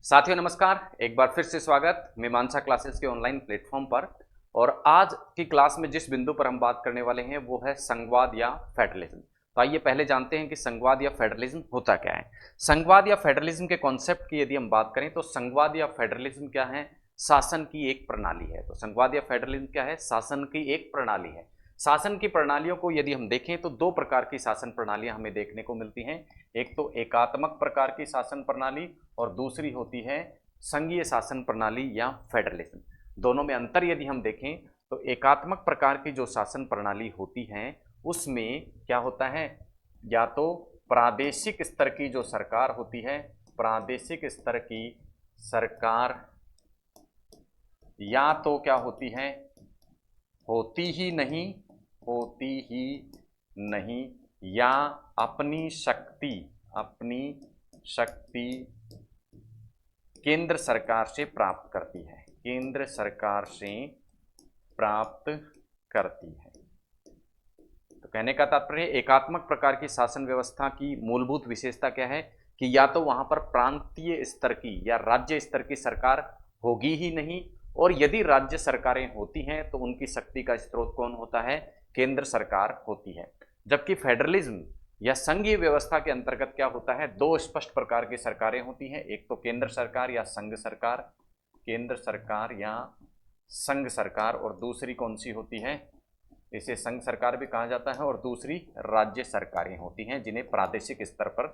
साथियों नमस्कार। एक बार फिर से स्वागत मीमांसा क्लासेस के ऑनलाइन प्लेटफॉर्म पर। और आज की क्लास में जिस बिंदु पर हम बात करने वाले हैं वो है संघवाद या फेडरलिज्म। तो आइए पहले जानते हैं कि संघवाद या फेडरलिज्म होता क्या है। संघवाद या फेडरलिज्म के कॉन्सेप्ट की यदि हम बात करें तो संघवाद या फेडरलिज्म क्या है? शासन की एक प्रणाली है। तो संघवाद या फेडरलिज्म क्या है? शासन की एक प्रणाली है। शासन की प्रणालियों को यदि हम देखें तो दो प्रकार की शासन प्रणालियां हमें देखने को मिलती हैं। एक तो एकात्मक प्रकार की शासन प्रणाली और दूसरी होती है संघीय शासन प्रणाली या फेडरलिज्म। दोनों में अंतर यदि हम देखें तो एकात्मक प्रकार की जो शासन प्रणाली होती है उसमें क्या होता है? या तो प्रादेशिक स्तर की जो सरकार होती है, प्रादेशिक स्तर की सरकार, या तो क्या होती है? होती ही नहीं, होती ही नहीं, या अपनी शक्ति, अपनी शक्ति केंद्र सरकार से प्राप्त करती है, केंद्र सरकार से प्राप्त करती है। तो कहने का तात्पर्य एकात्मक प्रकार की शासन व्यवस्था की मूलभूत विशेषता क्या है कि या तो वहां पर प्रांतीय स्तर की या राज्य स्तर की सरकार होगी ही नहीं, और यदि राज्य सरकारें होती हैं तो उनकी शक्ति का स्रोत कौन होता है? केंद्र सरकार होती है। जबकि फेडरलिज्म या संघीय व्यवस्था के अंतर्गत क्या होता है? दो स्पष्ट प्रकार की सरकारें होती हैं, एक तो केंद्र सरकार या संघ सरकार, केंद्र सरकार या संघ सरकार, और दूसरी कौन सी होती है? इसे संघ सरकार भी कहा जाता है, और दूसरी राज्य सरकारें होती हैं जिन्हें प्रादेशिक स्तर पर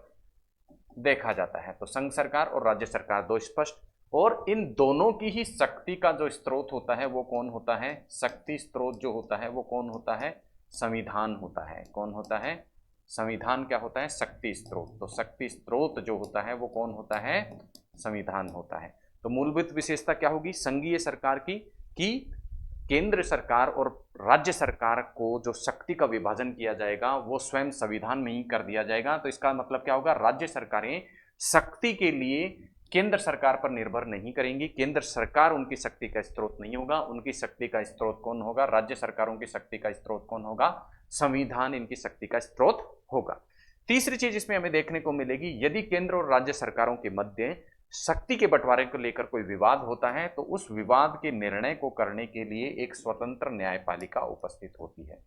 देखा जाता है। तो संघ सरकार और राज्य सरकार दो स्पष्ट, और इन दोनों की ही शक्ति का जो स्रोत होता है वो कौन होता है? शक्ति स्रोत जो होता है वो कौन होता है? संविधान होता है। कौन होता है? संविधान क्या होता है? शक्ति स्रोत। तो शक्ति स्रोत जो होता है वो कौन होता है? संविधान होता है। तो मूलभूत विशेषता क्या होगी संघीय सरकार की कि केंद्र सरकार और राज्य सरकार को जो शक्ति का विभाजन किया जाएगा वो स्वयं संविधान में ही कर दिया जाएगा। तो इसका मतलब क्या होगा? राज्य सरकारें शक्ति के लिए केंद्र सरकार पर निर्भर नहीं करेंगी, केंद्र सरकार उनकी शक्ति का स्रोत नहीं होगा, उनकी शक्ति का स्रोत कौन होगा? राज्य सरकारों की शक्ति का स्रोत कौन होगा? संविधान इनकी शक्ति का स्रोत होगा। तीसरी चीज इसमें हमें देखने को मिलेगी, यदि केंद्र और राज्य सरकारों के मध्य शक्ति के बंटवारे को लेकर कोई विवाद होता है तो उस विवाद के निर्णय को करने के लिए एक स्वतंत्र न्यायपालिका उपस्थित होती है।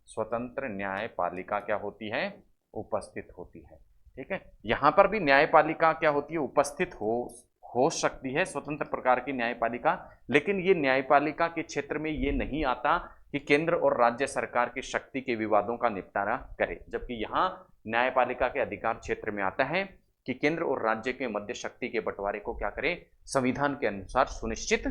स्वतंत्र न्यायपालिका क्या होती है? उपस्थित होती है। ठीक है, यहां पर भी न्यायपालिका क्या होती है? उपस्थित हो सकती है स्वतंत्र प्रकार की न्यायपालिका, लेकिन ये न्यायपालिका के क्षेत्र में ये नहीं आता कि केंद्र और राज्य सरकार की शक्ति के विवादों का निपटारा करे, जबकि यहाँ न्यायपालिका के अधिकार क्षेत्र में आता है कि केंद्र और राज्य के मध्य शक्ति के बंटवारे को क्या करे? संविधान के अनुसार सुनिश्चित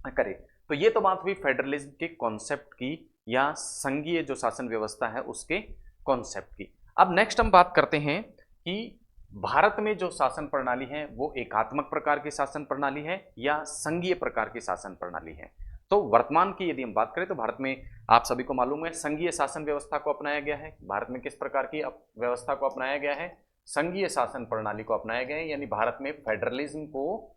करे। तो ये तो बात हुई फेडरलिज्म के कॉन्सेप्ट की या संघीय जो शासन व्यवस्था है उसके कॉन्सेप्ट की। अब नेक्स्ट हम बात करते हैं कि भारत में जो शासन प्रणाली है वो एकात्मक प्रकार की शासन प्रणाली है या संघीय प्रकार की शासन प्रणाली है। तो वर्तमान की यदि हम बात करें तो भारत में आप सभी को मालूम है संघीय शासन व्यवस्था को अपनाया गया है। भारत में किस प्रकार की व्यवस्था को अपनाया गया है? संघीय शासन प्रणाली को अपनाया गया है, यानी भारत में फेडरलिज्म को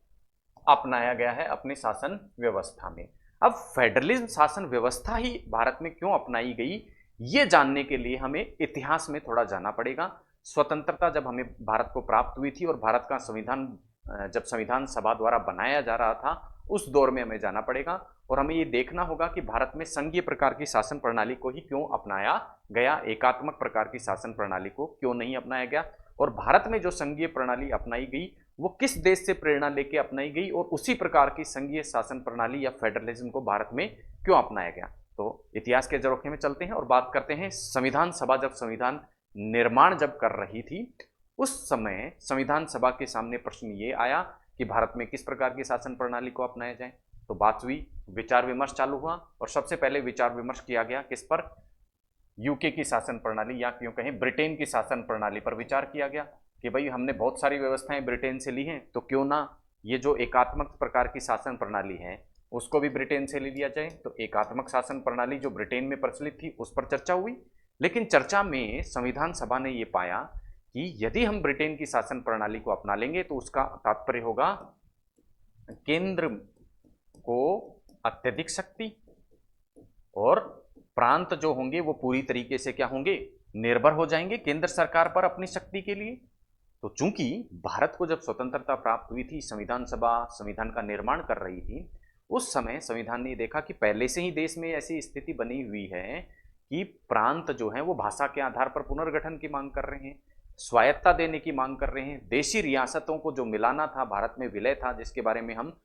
अपनाया गया है अपनी शासन व्यवस्था में। अब फेडरलिज्म शासन व्यवस्था ही भारत में क्यों अपनाई गई, ये जानने के लिए हमें इतिहास में थोड़ा जाना पड़ेगा। स्वतंत्रता जब हमें भारत को प्राप्त हुई थी और भारत का संविधान जब संविधान सभा द्वारा बनाया जा रहा था उस दौर में हमें जाना पड़ेगा, और हमें ये देखना होगा कि भारत में संघीय प्रकार की शासन प्रणाली को ही क्यों अपनाया गया, एकात्मक प्रकार की शासन प्रणाली को क्यों नहीं अपनाया गया, और भारत में जो संघीय प्रणाली अपनाई गई वो किस देश से प्रेरणा लेके अपनाई गई, और उसी प्रकार की संघीय शासन प्रणाली या फेडरलिज्म को भारत में क्यों अपनाया गया। तो इतिहास के झरोखे में चलते हैं और बात करते हैं संविधान सभा जब संविधान निर्माण जब कर रही थी उस समय संविधान सभा के सामने प्रश्न ये आया कि भारत में किस प्रकार की शासन प्रणाली को अपनाया जाए। तो बात हुई, विचार विमर्श चालू हुआ, और सबसे पहले विचार विमर्श किया गया किस पर? यूके की शासन प्रणाली या क्यों कहें ब्रिटेन की शासन प्रणाली पर विचार किया गया कि भाई हमने बहुत सारी व्यवस्थाएं ब्रिटेन से ली हैं तो क्यों ना ये जो एकात्मक प्रकार की शासन प्रणाली है उसको भी ब्रिटेन से ले लिया जाए। तो एकात्मक शासन प्रणाली जो ब्रिटेन में प्रचलित थी उस पर चर्चा हुई, लेकिन चर्चा में संविधान सभा ने ये पाया कि यदि हम ब्रिटेन की शासन प्रणाली को अपना लेंगे तो उसका तात्पर्य होगा केंद्र को अत्यधिक शक्ति और प्रांत जो होंगे वो पूरी तरीके से क्या होंगे? निर्भर हो जाएंगे केंद्र सरकार पर अपनी शक्ति के लिए। तो चूंकि भारत को जब स्वतंत्रता प्राप्त हुई थी, संविधान सभा संविधान का निर्माण कर रही थी, उस समय संविधान ने देखा कि पहले से ही देश में ऐसी स्थिति बनी हुई है कि प्रांत जो है वो भाषा के आधार पर पुनर्गठन की मांग कर रहे हैं, स्वायत्ता देने की मांग कर रहे हैं, देशी रियासतों को जो मिलाना था, भारत में विलय था, जिसके बारे में हम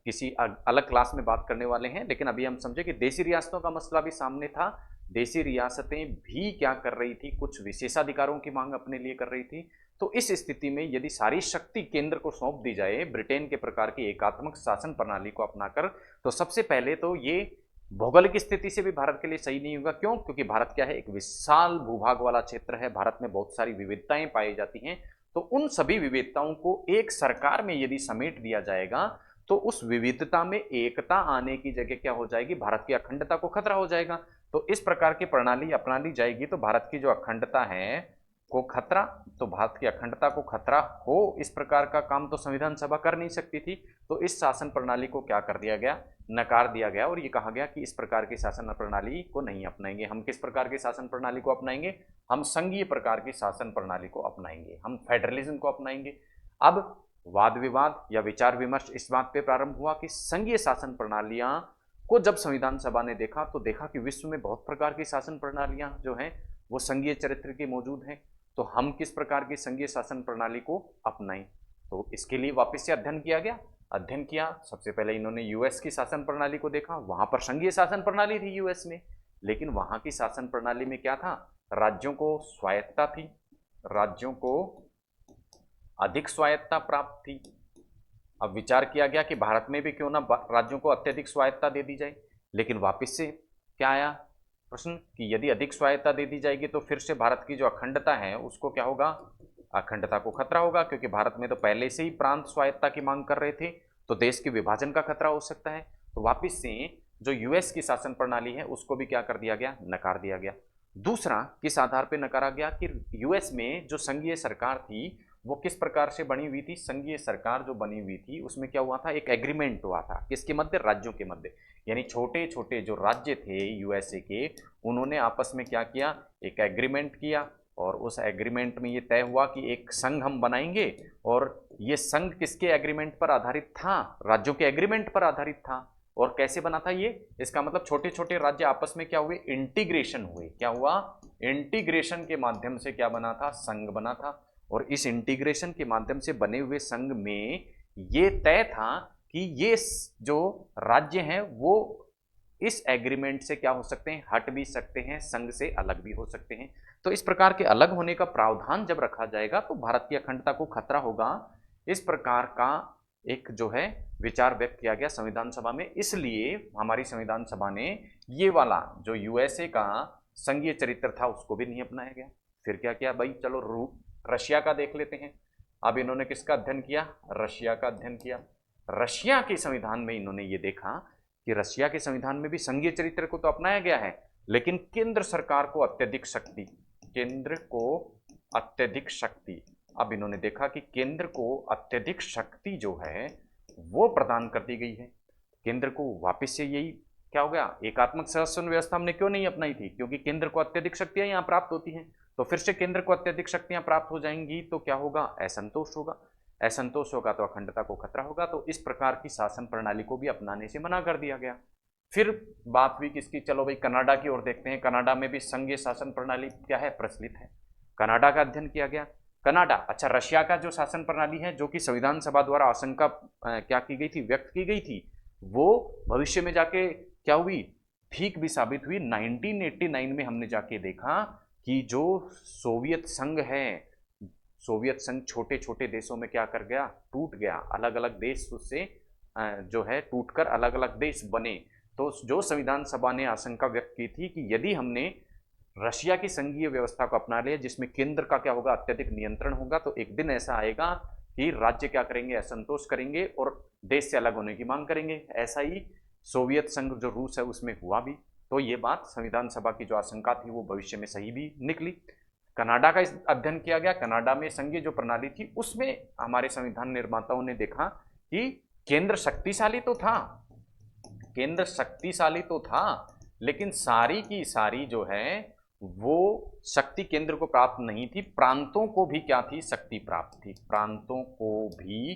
किसी अलग क्लास में बात करने वाले हैं। लेकिन अभी हम समझे कि देशी रियासतों का मसला भी सामने था। देशी रियासतें भी क्या कर रही थी, कुछ विशेषाधिकारों की मांग अपने लिए कर रही थी। तो इस स्थिति में यदि सारी शक्ति केंद्र को सौंप दी जाए ब्रिटेन के प्रकार की एकात्मक शासन प्रणाली को अपनाकर, तो सबसे पहले तो ये भौगोलिक स्थिति से भी भारत के लिए सही नहीं होगा। क्यों? क्योंकि भारत क्या है, एक विशाल भूभाग वाला क्षेत्र है, भारत में बहुत सारी विविधताएं पाई जाती हैं। तो उन सभी विविधताओं को एक सरकार में यदि समेट दिया जाएगा तो उस विविधता में एकता आने की जगह क्या हो जाएगी, भारत की अखंडता को खतरा हो जाएगा। तो इस प्रकार की प्रणाली अपना ली जाएगी तो भारत की जो अखंडता है को खतरा, तो भारत की अखंडता को खतरा हो, इस प्रकार का काम तो संविधान सभा कर नहीं सकती थी। तो इस शासन प्रणाली को क्या कर दिया गया, नकार दिया गया, और ये कहा गया कि इस प्रकार की शासन प्रणाली को नहीं अपनाएंगे। हम किस प्रकार की शासन प्रणाली को अपनाएंगे? हम संघीय प्रकार की शासन प्रणाली को अपनाएंगे, हम फेडरलिज्म को अपनाएंगे। अब वाद विवाद या विचार विमर्श इस बात पे प्रारंभ हुआ कि संघीय शासन प्रणालियां को जब संविधान सभा ने देखा तो देखा कि विश्व में बहुत प्रकार की शासन प्रणालियां जो हैं वो संघीय चरित्र की मौजूद हैं। तो हम किस प्रकार की संघीय शासन प्रणाली को अपनाएं? तो इसके लिए वापस से अध्ययन किया गया। अध्ययन किया, सबसे पहले इन्होंने यूएस की शासन प्रणाली को देखा। वहां पर संघीय शासन प्रणाली थी यूएस में, लेकिन वहां की शासन प्रणाली में क्या था, राज्यों को स्वायत्ता थी, राज्यों को अधिक स्वायत्ता प्राप्त थी। अब विचार किया गया कि भारत में भी क्यों ना राज्यों को अत्यधिक स्वायत्ता दे दी जाए। लेकिन वापस से क्या आया प्रश्न कि यदि अधिक स्वायत्ता दे दी जाएगी तो फिर से भारत की जो अखंडता है उसको क्या होगा, अखंडता को खतरा होगा, क्योंकि भारत में तो पहले से ही प्रांत स्वायत्ता की मांग कर रहे थे, तो देश के विभाजन का खतरा हो सकता है। तो वापिस से जो यूएस की शासन प्रणाली है उसको भी क्या कर दिया गया, नकार दिया गया। दूसरा किस आधार पर नकारा गया कि यूएस में जो संघीय सरकार थी वो किस प्रकार से बनी हुई थी। संघीय सरकार जो बनी हुई थी उसमें क्या हुआ था, एक एग्रीमेंट हुआ था, किसके मध्य, राज्यों के मध्य। यानी छोटे छोटे जो राज्य थे यूएसए के, उन्होंने आपस में क्या किया, एक एग्रीमेंट किया, और उस एग्रीमेंट में ये तय हुआ कि एक संघ हम बनाएंगे। और ये संघ किसके एग्रीमेंट पर आधारित था, राज्यों के एग्रीमेंट पर आधारित था। और कैसे बना था ये, इसका मतलब छोटे छोटे राज्य आपस में क्या हुए, इंटीग्रेशन हुए। क्या हुआ, इंटीग्रेशन के माध्यम से क्या बना था, संघ बना था। और इस इंटीग्रेशन के माध्यम से बने हुए संघ में ये तय था कि ये जो राज्य हैं वो इस एग्रीमेंट से क्या हो सकते हैं, हट भी सकते हैं, संघ से अलग भी हो सकते हैं। तो इस प्रकार के अलग होने का प्रावधान जब रखा जाएगा तो भारत की अखंडता को खतरा होगा। इस प्रकार का एक जो है विचार व्यक्त किया गया संविधान सभा में। इसलिए हमारी संविधान सभा ने ये वाला जो यूएसए का संघीय चरित्र था उसको भी नहीं अपनाया गया। फिर क्या किया भाई, चलो रशिया का देख लेते हैं। अब इन्होंने किसका अध्ययन किया, रशिया का अध्ययन किया। रशिया के संविधान में इन्होंने ये देखा कि रशिया के संविधान में भी संघीय चरित्र को तो अपनाया गया है, लेकिन केंद्र सरकार को अत्यधिक शक्ति, केंद्र को अत्यधिक शक्ति। अब इन्होंने देखा कि केंद्र को अत्यधिक शक्ति जो है वो प्रदान कर दी गई है। केंद्र को वापस से यही क्या हो गया, एकात्मक शासन व्यवस्था हमने क्यों नहीं अपनाई थी, क्योंकि केंद्र को अत्यधिक शक्तियां यहां प्राप्त होती हैं। तो फिर से केंद्र को अत्यधिक शक्तियां प्राप्त हो जाएंगी तो क्या होगा, असंतोष होगा। असंतोष होगा तो अखंडता को खतरा होगा। तो इस प्रकार की शासन प्रणाली को भी अपनाने से मना कर दिया गया। फिर बात हुई किसकी, चलो भाई कनाडा की ओर देखते हैं। कनाडा में भी संघीय शासन प्रणाली क्या है, प्रचलित है। कनाडा का अध्ययन किया गया। कनाडा, अच्छा, रशिया का जो शासन प्रणाली है जो कि संविधान सभा द्वारा आशंका क्या की गई थी, व्यक्त की गई थी, वो भविष्य में जाके क्या हुई, ठीक भी साबित हुई। 1989 में हमने जाके देखा कि जो सोवियत संघ है, सोवियत संघ छोटे छोटे देशों में क्या कर गया, टूट गया। अलग अलग देश उससे जो है टूटकर अलग अलग देश बने। तो जो संविधान सभा ने आशंका व्यक्त की थी कि यदि हमने रशिया की संघीय व्यवस्था को अपना लिया जिसमें केंद्र का क्या होगा, अत्यधिक नियंत्रण होगा, तो एक दिन ऐसा आएगा कि राज्य क्या करेंगे, असंतोष करेंगे और देश से अलग होने की मांग करेंगे। ऐसा ही सोवियत संघ जो रूस है उसमें हुआ भी। तो ये बात संविधान सभा की जो आशंका थी वो भविष्य में सही भी निकली। कनाडा का अध्ययन किया गया। कनाडा में संघीय जो प्रणाली थी उसमें हमारे संविधान निर्माताओं ने देखा कि केंद्र शक्तिशाली तो था, केंद्र शक्तिशाली तो था, लेकिन सारी की सारी जो है वो शक्ति केंद्र को प्राप्त नहीं थी, प्रांतों को भी क्या थी, शक्ति प्राप्त थी, प्रांतों को भी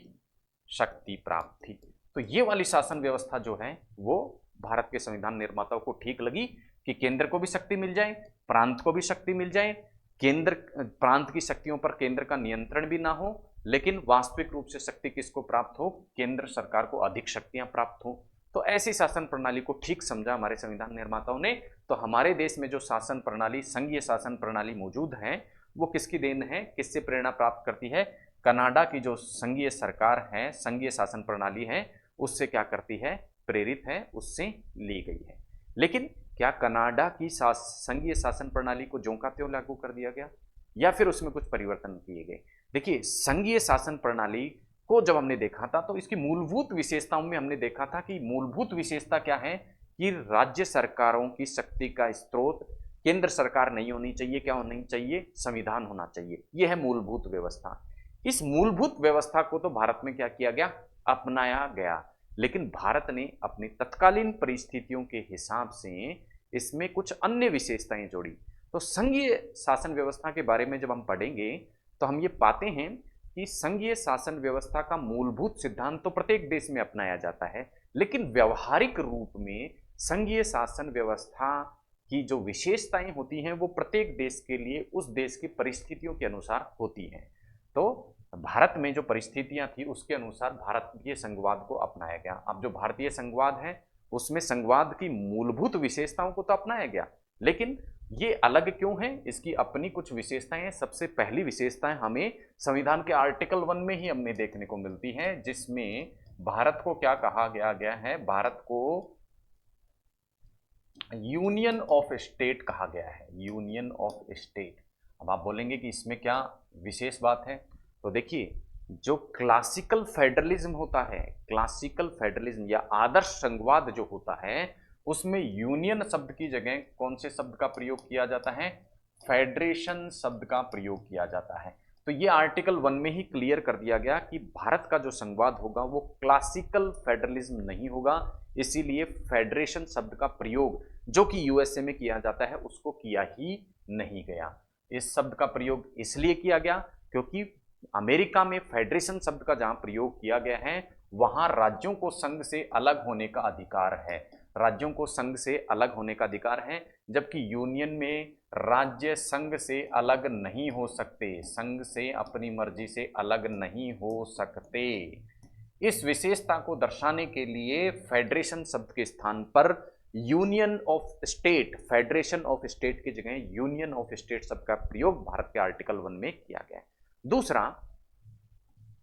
शक्ति प्राप्त थी। तो ये वाली शासन व्यवस्था जो है वो भारत के संविधान निर्माताओं को ठीक लगी कि केंद्र को भी शक्ति मिल जाए, प्रांत को भी शक्ति मिल जाए, केंद्र प्रांत की शक्तियों पर केंद्र का नियंत्रण भी ना हो, लेकिन वास्तविक रूप से शक्ति किसको प्राप्त हो, केंद्र सरकार को अधिक शक्तियां प्राप्त हो। तो ऐसी शासन प्रणाली को ठीक समझा हमारे संविधान निर्माताओं ने। तो हमारे देश में जो शासन प्रणाली, संघीय शासन प्रणाली मौजूद है, वो किसकी देन है, किससे प्रेरणा प्राप्त करती है, कनाडा की जो संघीय सरकार है, संघीय शासन प्रणाली है, उससे क्या करती है, प्रेरित है, उससे ली गई है। लेकिन क्या कनाडा की संघीय शासन प्रणाली को ज्यों का त्यों लागू कर दिया गया या फिर उसमें कुछ परिवर्तन किए गए? देखिए, संघीय शासन प्रणाली को जब हमने देखा था तो इसकी मूलभूत विशेषताओं में हमने देखा था कि मूलभूत विशेषता क्या है कि राज्य सरकारों की शक्ति का स्रोत केंद्र सरकार नहीं होनी चाहिए, क्या होनी चाहिए, संविधान होना चाहिए। यह है मूलभूत व्यवस्था। इस मूलभूत व्यवस्था को तो भारत में क्या किया गया, अपनाया गया। लेकिन भारत ने अपनी तत्कालीन परिस्थितियों के हिसाब से इसमें कुछ अन्य विशेषताएं जोड़ी। तो संघीय शासन व्यवस्था के बारे में जब हम पढ़ेंगे तो हम ये पाते हैं कि संघीय शासन व्यवस्था का मूलभूत सिद्धांत तो प्रत्येक देश में अपनाया जाता है, लेकिन व्यवहारिक रूप में संघीय शासन व्यवस्था की जो विशेषताएं होती हैं वो प्रत्येक देश के लिए उस देश की परिस्थितियों के अनुसार होती हैं। तो भारत में जो परिस्थितियां थी उसके अनुसार भारतीय संघवाद को अपनाया गया। अब जो भारतीय संघवाद है उसमें संघवाद की मूलभूत विशेषताओं को तो अपनाया गया, लेकिन ये अलग क्यों है, इसकी अपनी कुछ विशेषताएं हैं। सबसे पहली विशेषताएं हमें संविधान के आर्टिकल 1 में ही हमें देखने को मिलती है, जिसमें भारत को क्या कहा गया है, भारत को यूनियन ऑफ स्टेट कहा गया है, यूनियन ऑफ स्टेट। अब आप बोलेंगे कि इसमें क्या विशेष बात है, तो देखिए, जो क्लासिकल फेडरलिज्म होता है, क्लासिकल फेडरलिज्म या आदर्श संघवाद जो होता है, उसमें यूनियन शब्द की जगह कौन से शब्द का प्रयोग किया जाता है, फेडरेशन शब्द का प्रयोग किया जाता है। तो ये आर्टिकल 1 में ही क्लियर कर दिया गया कि भारत का जो संघवाद होगा वो क्लासिकल फेडरलिज्म नहीं होगा, इसीलिए फेडरेशन शब्द का प्रयोग जो कि यूएसए में किया जाता है उसको किया ही नहीं गया। इस शब्द का प्रयोग इसलिए किया गया क्योंकि अमेरिका में फेडरेशन शब्द का जहां प्रयोग किया गया है वहां राज्यों को संघ से अलग होने का अधिकार है, राज्यों को संघ से अलग होने का अधिकार है, जबकि यूनियन में राज्य संघ से अलग नहीं हो सकते, संघ से अपनी मर्जी से अलग नहीं हो सकते। इस विशेषता को दर्शाने के लिए फेडरेशन शब्द के स्थान पर union of state, federation of state की जगह यूनियन ऑफ स्टेट शब्द का प्रयोग भारत के आर्टिकल 1 में किया गया है। दूसरा,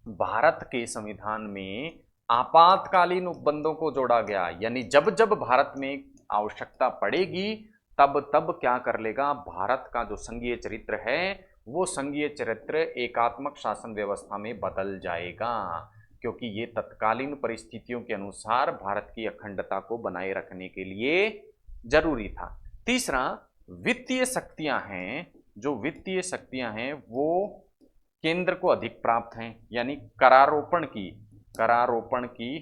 भारत के संविधान में आपातकालीन उपबंधों को जोड़ा गया, यानी जब जब भारत में आवश्यकता पड़ेगी तब तब क्या कर लेगा, भारत का जो संघीय चरित्र है वो संघीय चरित्र एकात्मक शासन व्यवस्था में बदल जाएगा, क्योंकि ये तत्कालीन परिस्थितियों के अनुसार भारत की अखंडता को बनाए रखने के लिए जरूरी था। तीसरा, वित्तीय शक्तियां हैं, जो वित्तीय शक्तियां हैं वो केंद्र को अधिक प्राप्त हैं, यानी करारोपण की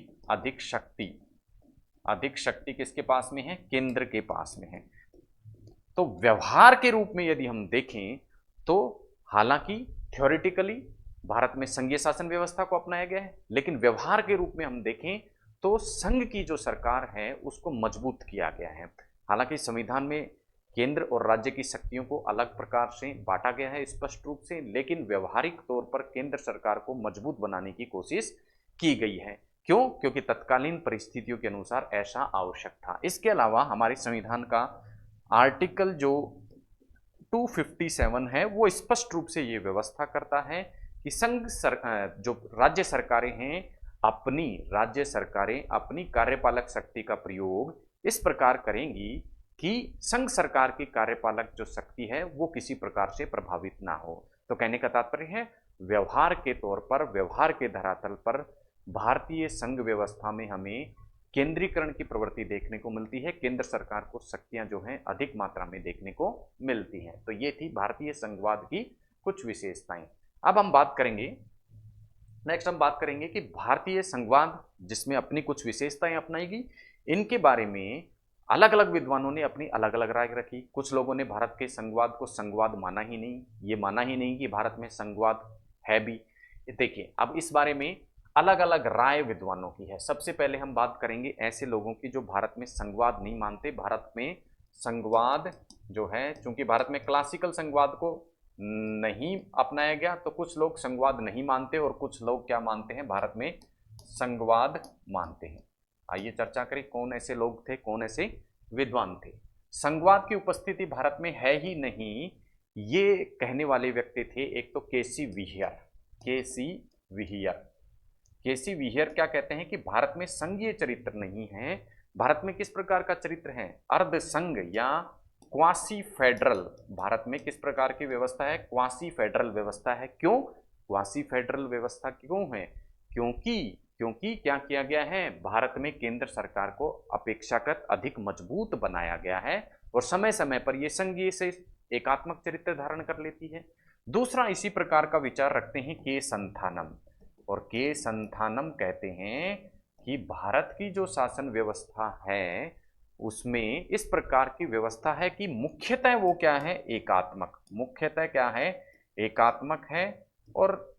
अधिक शक्ति किसके पास में है, केंद्र के पास में है। तो व्यवहार के रूप में यदि हम देखें तो हालांकि थ्योरेटिकली भारत में संघीय शासन व्यवस्था को अपनाया गया है, लेकिन व्यवहार के रूप में हम देखें तो संघ की जो सरकार है उसको मजबूत किया गया है। हालांकि संविधान में केंद्र और राज्य की शक्तियों को अलग प्रकार से बांटा गया है स्पष्ट रूप से, लेकिन व्यवहारिक तौर पर केंद्र सरकार को मजबूत बनाने की कोशिश की गई है। क्यों? क्योंकि तत्कालीन परिस्थितियों के अनुसार ऐसा आवश्यक था। इसके अलावा हमारे संविधान का आर्टिकल जो 257 है वो स्पष्ट रूप से ये व्यवस्था करता है कि जो राज्य सरकारें अपनी कार्यपालक शक्ति का प्रयोग इस प्रकार करेंगी कि संघ सरकार की कार्यपालक जो शक्ति है वो किसी प्रकार से प्रभावित ना हो। तो कहने का तात्पर्य है, व्यवहार के तौर पर, व्यवहार के धरातल पर भारतीय संघ व्यवस्था में हमें केंद्रीकरण की प्रवृत्ति देखने को मिलती है, केंद्र सरकार को शक्तियां जो हैं अधिक मात्रा में देखने को मिलती हैं। तो ये थी भारतीय संघवाद की कुछ विशेषताएं। अब हम बात करेंगे, नेक्स्ट हम बात करेंगे कि भारतीय संघवाद जिसमें अपनी कुछ विशेषताएं अपनाएगी, इनके बारे में अलग अलग विद्वानों ने अपनी अलग अलग राय रखी। कुछ लोगों ने भारत के संघवाद को संघवाद माना ही नहीं, ये माना ही नहीं कि भारत में संघवाद है भी। देखिए अब इस बारे में अलग अलग राय विद्वानों की है। सबसे पहले हम बात करेंगे ऐसे लोगों की जो भारत में संघवाद नहीं मानते। भारत में संघवाद जो है, चूंकि भारत में क्लासिकल संघवाद को नहीं अपनाया गया, तो कुछ लोग संघवाद नहीं मानते और कुछ लोग क्या मानते हैं, भारत में संघवाद मानते हैं। आइए चर्चा करें कौन ऐसे लोग थे, कौन ऐसे विद्वान थे। संघवाद की उपस्थिति भारत में है ही नहीं, ये कहने वाले व्यक्ति थे एक तो केसी विहियर। केसी विहियर, केसी विहियर क्या कहते हैं कि भारत में संघीय चरित्र नहीं है। भारत में किस प्रकार का चरित्र है, अर्ध संघ या क्वासी फेडरल। भारत में किस प्रकार की व्यवस्था है, क्वासी फेडरल व्यवस्था है। क्यों क्वासी फेडरल व्यवस्था क्यों है, क्योंकि क्या किया गया है, भारत में केंद्र सरकार को अपेक्षाकृत अधिक मजबूत बनाया गया है और समय समय पर यह संघीय से एकात्मक चरित्र धारण कर लेती है। दूसरा इसी प्रकार का विचार रखते हैं के संथानम, और के संथानम कहते हैं कि भारत की जो शासन व्यवस्था है उसमें इस प्रकार की व्यवस्था है कि मुख्यतः वो क्या है, एकात्मक। मुख्यतः क्या है, एकात्मक है, और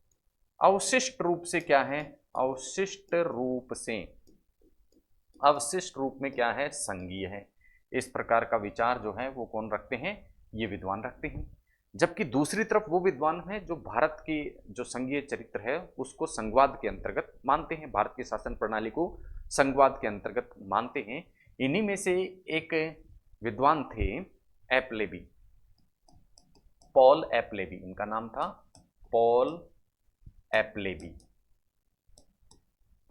अवशिष्ट रूप से क्या है, अवशिष्ट रूप में क्या है, संघीय है। इस प्रकार का विचार जो है वो कौन रखते हैं, ये विद्वान रखते हैं। जबकि दूसरी तरफ वो विद्वान हैं जो भारत की जो संघीय चरित्र है उसको संघवाद के अंतर्गत मानते हैं, भारत की शासन प्रणाली को संघवाद के अंतर्गत मानते हैं। इन्हीं में से एक विद्वान थे एप्लेबी, पॉल एप्लेबी, इनका नाम था पॉल एप्लेबी।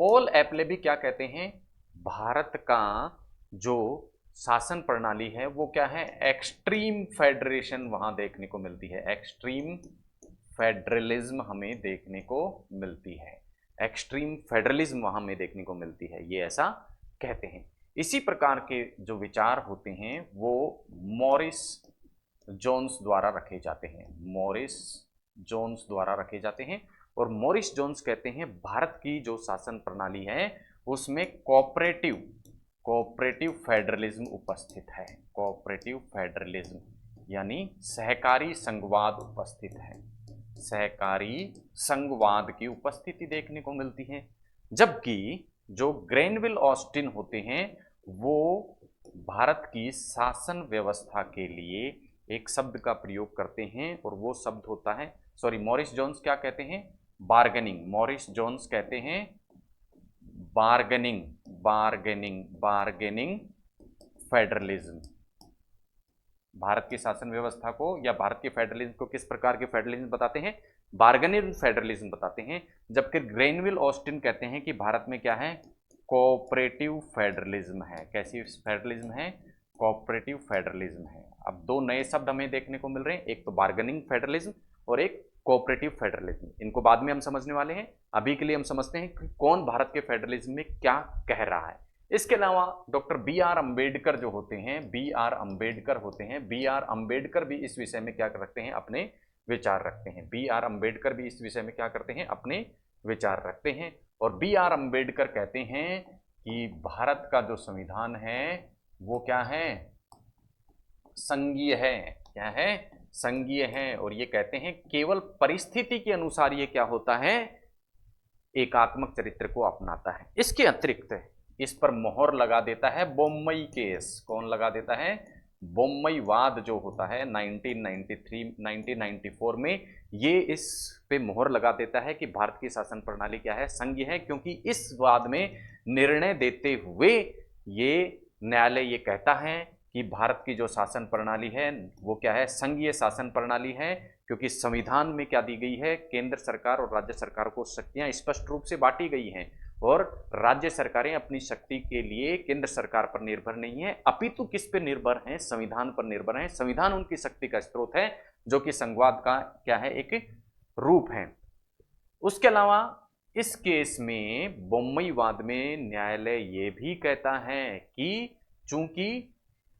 पॉल एप्लेबी क्या कहते हैं, भारत का जो शासन प्रणाली है वो क्या है, एक्सट्रीम फेडरेशन वहां देखने को मिलती है। एक्सट्रीम फेडरलिज्म हमें देखने को मिलती है, एक्सट्रीम फेडरलिज्म वहां में देखने को मिलती है, ये ऐसा कहते हैं। इसी प्रकार के जो विचार होते हैं वो मॉरिस जोन्स द्वारा रखे जाते हैं, मॉरिस जोन्स द्वारा रखे जाते हैं। और मॉरिस जोन्स कहते हैं भारत की जो शासन प्रणाली है उसमें कोऑपरेटिव फेडरलिज्म उपस्थित है। कोऑपरेटिव फेडरलिज्म यानी सहकारी संघवाद उपस्थित है, सहकारी संघवाद की उपस्थिति देखने को मिलती है। जबकि जो ग्रेनविल ऑस्टिन होते हैं वो भारत की शासन व्यवस्था के लिए एक शब्द का प्रयोग करते हैं और वो शब्द होता है, मॉरिस जोन्स क्या कहते हैं, बार्गेनिंग। मॉरिस जोन्स कहते हैं बार्गेनिंग फेडरलिज्म। भारत की शासन व्यवस्था को या भारत के फेडरलिज्म को किस प्रकार के फेडरलिज्म बताते हैं, बार्गेनिंग फेडरलिज्म बताते हैं। जबकि ग्रेनविल ऑस्टिन कहते हैं कि भारत में क्या है, कोऑपरेटिव फेडरलिज्म है। कैसी फेडरलिज्म है, कोऑपरेटिव फेडरलिज्म है। अब दो नए शब्द हमें देखने को मिल रहे हैं, एक तो बार्गेनिंग फेडरलिज्म और एक कोऑपरेटिव फेडरलिज्म। इनको बाद में हम समझने वाले हैं, अभी के लिए हम समझते हैं कि कौन भारत के फेडरलिज्म में क्या कह रहा है। इसके अलावा डॉक्टर बी आर अम्बेडकर जो होते हैं, बी आर अम्बेडकर भी इस विषय में क्या रखते हैं, अपने विचार रखते हैं। बी आर अम्बेडकर भी इस विषय में क्या करते हैं, अपने विचार रखते हैं। और बी आर अम्बेडकर कहते हैं कि भारत का जो संविधान है वो क्या है, संघीय है। क्या है, संघीय है। और ये कहते हैं केवल परिस्थिति के अनुसार ये क्या होता है, एकात्मक चरित्र को अपनाता है। इसके अतिरिक्त इस पर मोहर लगा देता है बोम्मई केस। कौन लगा देता है, बोम्मई वाद जो होता है 1994 में, ये इस पे मोहर लगा देता है कि भारत की शासन प्रणाली क्या है, संघीय है। क्योंकि इस वाद में निर्णय देते हुए ये न्यायालय ये कहता है कि भारत की जो शासन प्रणाली है वो क्या है, संघीय शासन प्रणाली है। क्योंकि संविधान में क्या दी गई है, केंद्र सरकार और राज्य सरकार को शक्तियां स्पष्ट रूप से बांटी गई हैं और राज्य सरकारें अपनी शक्ति के लिए केंद्र सरकार पर निर्भर नहीं है, अपितु किस पर निर्भर हैं, संविधान पर निर्भर हैं। संविधान उनकी शक्ति का स्रोत है जो कि संघवाद का क्या है, एक रूप है। उसके अलावा इस केस में बोम्मई वाद में न्यायालय ये भी कहता है कि चूंकि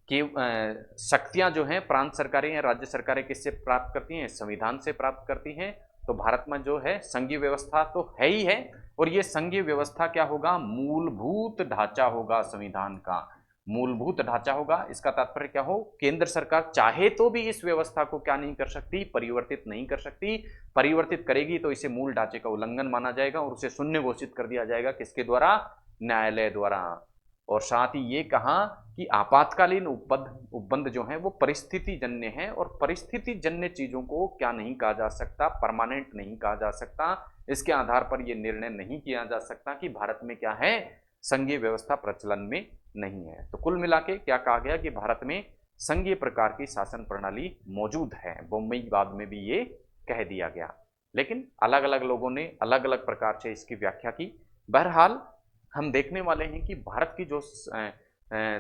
शक्तियां जो हैं प्रांत सरकारें या राज्य सरकारें किससे प्राप्त करती हैं, संविधान से प्राप्त करती हैं, तो भारत में जो है संघीय व्यवस्था तो है ही है। और ये संघीय व्यवस्था क्या होगा, मूलभूत ढांचा होगा संविधान का। मूलभूत ढांचा होगा। इसका तात्पर्य क्या हो, केंद्र सरकार चाहे तो भी इस व्यवस्था को क्या नहीं कर सकती, परिवर्तित नहीं कर सकती। परिवर्तित करेगी तो इसे मूल ढांचे का उल्लंघन माना जाएगा और उसे शून्य घोषित कर दिया जाएगा, किसके द्वारा, न्यायालय द्वारा। और साथ ही ये कहा कि आपातकालीन उपबंध जो है वो परिस्थिति जन्य है और परिस्थिति जन्य चीजों को क्या नहीं कहा जा सकता, परमानेंट नहीं कहा जा सकता। इसके आधार पर यह निर्णय नहीं किया जा सकता कि भारत में क्या है, संघीय व्यवस्था प्रचलन में नहीं है। तो कुल मिला के क्या कहा गया कि भारत में संघीय प्रकार की शासन प्रणाली मौजूद है। बम्बईवाद में भी ये कह दिया गया, लेकिन अलग अलग लोगों ने अलग अलग प्रकार से इसकी व्याख्या की। बहरहाल हम देखने वाले हैं कि भारत की जो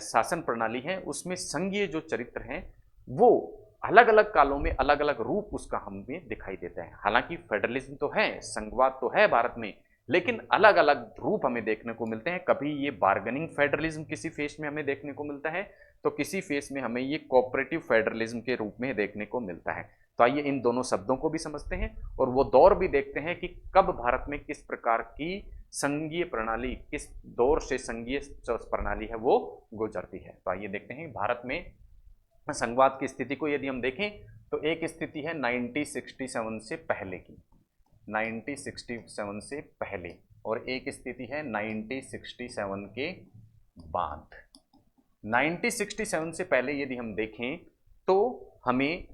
शासन प्रणाली है उसमें संघीय जो चरित्र हैं वो अलग अलग कालों में अलग अलग रूप उसका हमें दिखाई देता है। हालांकि फेडरलिज्म तो है, संघवाद तो है भारत में, लेकिन अलग अलग रूप हमें देखने को मिलते हैं। कभी ये बार्गेनिंग फेडरलिज्म किसी फेस में हमें देखने को मिलता है, तो किसी फेस में हमें ये कोऑपरेटिव फेडरलिज्म के रूप में देखने को मिलता है। तो आइए इन दोनों शब्दों को भी समझते हैं और वो दौर भी देखते हैं कि कब भारत में किस प्रकार की संघीय प्रणाली, किस दौर से संघीय प्रणाली है वो गुजरती है। तो आइए देखते हैं भारत में संघवाद की स्थिति को यदि हम देखें तो एक स्थिति है 1967 से पहले की, 1967 से पहले, और एक स्थिति है 1967 के बाद। 1967 से पहले यदि हम देखें तो हमें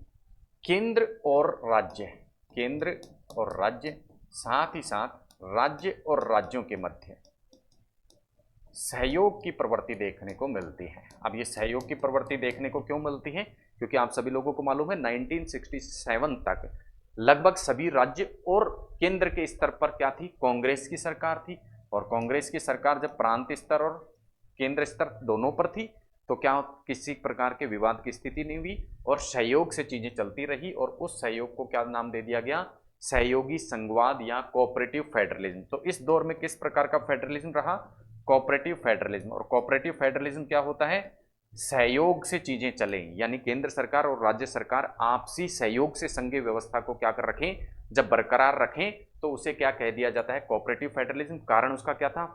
केंद्र और राज्य, केंद्र और राज्य, साथ ही साथ राज्य और राज्यों के मध्य सहयोग की प्रवृत्ति देखने को मिलती है। अब ये सहयोग की प्रवृत्ति देखने को क्यों मिलती है, क्योंकि आप सभी लोगों को मालूम है 1967 तक लगभग सभी राज्य और केंद्र के स्तर पर क्या थी, कांग्रेस की सरकार थी। और कांग्रेस की सरकार जब प्रांत स्तर और केंद्र स्तर दोनों पर थी तो क्या किसी प्रकार के विवाद की स्थिति नहीं हुई और सहयोग से चीजें चलती रही। और उस सहयोग को क्या नाम दे दिया गया, सहयोगी संघवाद या कोऑपरेटिव फेडरलिज्म। तो इस दौर में किस प्रकार का फेडरलिज्म रहा, कोऑपरेटिव फेडरलिज्म। और कोऑपरेटिव फेडरलिज्म क्या होता है, सहयोग से चीजें चलें, यानी केंद्र सरकार और राज्य सरकार आपसी सहयोग से संघीय व्यवस्था को क्या कर रखें, जब बरकरार रखें तो उसे क्या कह दिया जाता है, कोऑपरेटिव फेडरलिज्म। कारण उसका क्या था,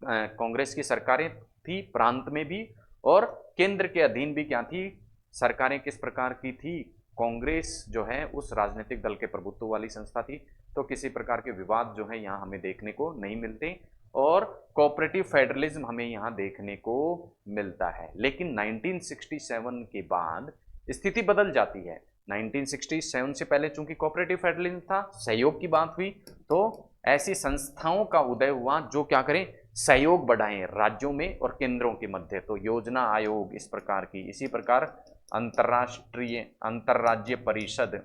कांग्रेस की सरकारें थी प्रांत में भी और केंद्र के अधीन भी क्या थी सरकारें, किस प्रकार की थी, कांग्रेस जो है उस राजनीतिक दल के प्रभुत्व वाली संस्था थी। तो किसी प्रकार के विवाद जो है यहाँ हमें देखने को नहीं मिलते और कोऑपरेटिव फेडरलिज्म हमें यहाँ देखने को मिलता है। लेकिन 1967 के बाद स्थिति बदल जाती है। 1967 से पहले चूंकि कोऑपरेटिव फेडरलिज्म था, सहयोग की बात हुई, तो ऐसी संस्थाओं का उदय हुआ जो क्या करें, सहयोग बढ़ाएं राज्यों में और केंद्रों के मध्य। तो योजना आयोग इस प्रकार की, इसी प्रकार अंतर्राज्यीय परिषद,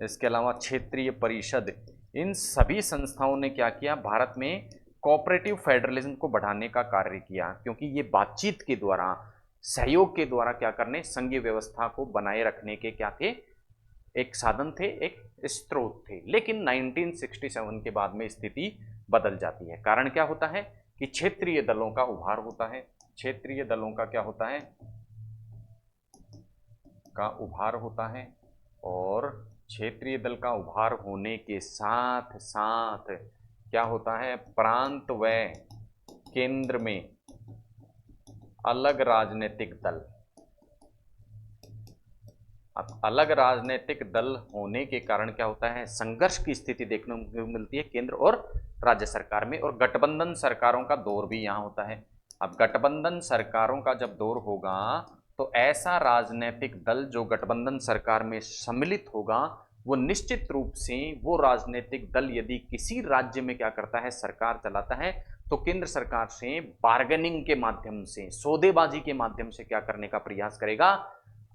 इसके अलावा क्षेत्रीय परिषद, इन सभी संस्थाओं ने क्या किया, भारत में कोऑपरेटिव फेडरलिज्म को बढ़ाने का कार्य किया। क्योंकि ये बातचीत के द्वारा, सहयोग के द्वारा क्या करने, संघीय व्यवस्था को बनाए रखने के क्या थे, एक साधन थे, एक स्रोत थे। लेकिन 1967 के बाद में स्थिति बदल जाती है। कारण क्या होता है कि क्षेत्रीय दलों का उभार होता है, क्षेत्रीय दलों का क्या होता है, का उभार होता है। और क्षेत्रीय दल का उभार होने के साथ साथ क्या होता है, प्रांत व केंद्र में अलग राजनीतिक दल, अब अलग राजनीतिक दल होने के कारण क्या होता है, संघर्ष की स्थिति देखने को मिलती है केंद्र और राज्य सरकार में। और गठबंधन सरकारों का दौर भी यहाँ होता है। अब गठबंधन सरकारों का जब दौर होगा तो ऐसा राजनीतिक दल जो गठबंधन सरकार में सम्मिलित होगा वो निश्चित रूप से, वो राजनीतिक दल यदि किसी राज्य में क्या करता है, सरकार चलाता है, तो केंद्र सरकार से बार्गेनिंग के माध्यम से, सौदेबाजी के माध्यम से क्या करने का प्रयास करेगा,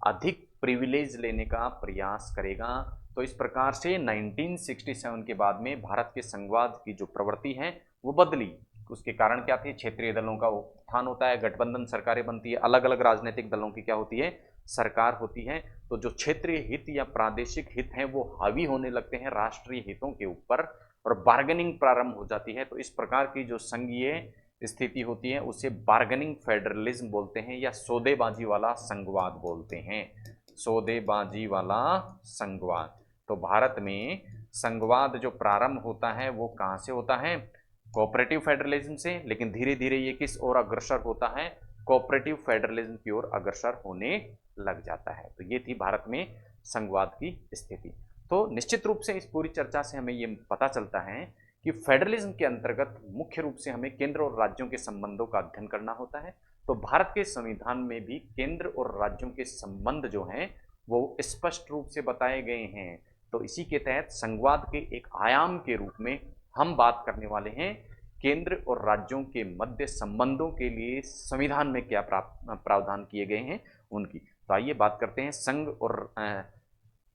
अधिक प्रिविलेज लेने का प्रयास करेगा। तो इस प्रकार से 1967 के बाद में भारत के संघवाद की जो प्रवृत्ति है वो बदली। उसके कारण क्या थे, क्षेत्रीय दलों का उत्थान होता है, गठबंधन सरकारें बनती है, अलग अलग राजनीतिक दलों की क्या होती है, सरकार होती है। तो जो क्षेत्रीय हित या प्रादेशिक हित हैं वो हावी होने लगते हैं राष्ट्रीय हितों के ऊपर और बार्गेनिंग प्रारंभ हो जाती है। तो इस प्रकार की जो संघीय स्थिति होती है उसे बार्गेनिंग फेडरलिज्म बोलते हैं या सौदेबाजी वाला संघवाद बोलते हैं, सौदेबाजी वाला संघवाद। तो भारत में संघवाद जो प्रारंभ होता है वो कहाँ से होता है, कोऑपरेटिव फेडरलिज्म से, लेकिन धीरे धीरे ये किस ओर अग्रसर होता है, कोऑपरेटिव फेडरलिज्म की ओर अग्रसर होने लग जाता है। तो ये थी भारत में संघवाद की स्थिति। तो निश्चित रूप से इस पूरी चर्चा से हमें ये पता चलता है कि फेडरलिज्म के अंतर्गत मुख्य रूप से हमें केंद्र और राज्यों के संबंधों का अध्ययन करना होता है। तो भारत के संविधान में भी केंद्र और राज्यों के संबंध जो हैं वो स्पष्ट रूप से बताए गए हैं। तो इसी के तहत संघवाद के एक आयाम के रूप में हम बात करने वाले हैं केंद्र और राज्यों के मध्य संबंधों के लिए संविधान में क्या प्रावधान किए गए हैं उनकी। तो आइए बात करते हैं संघ और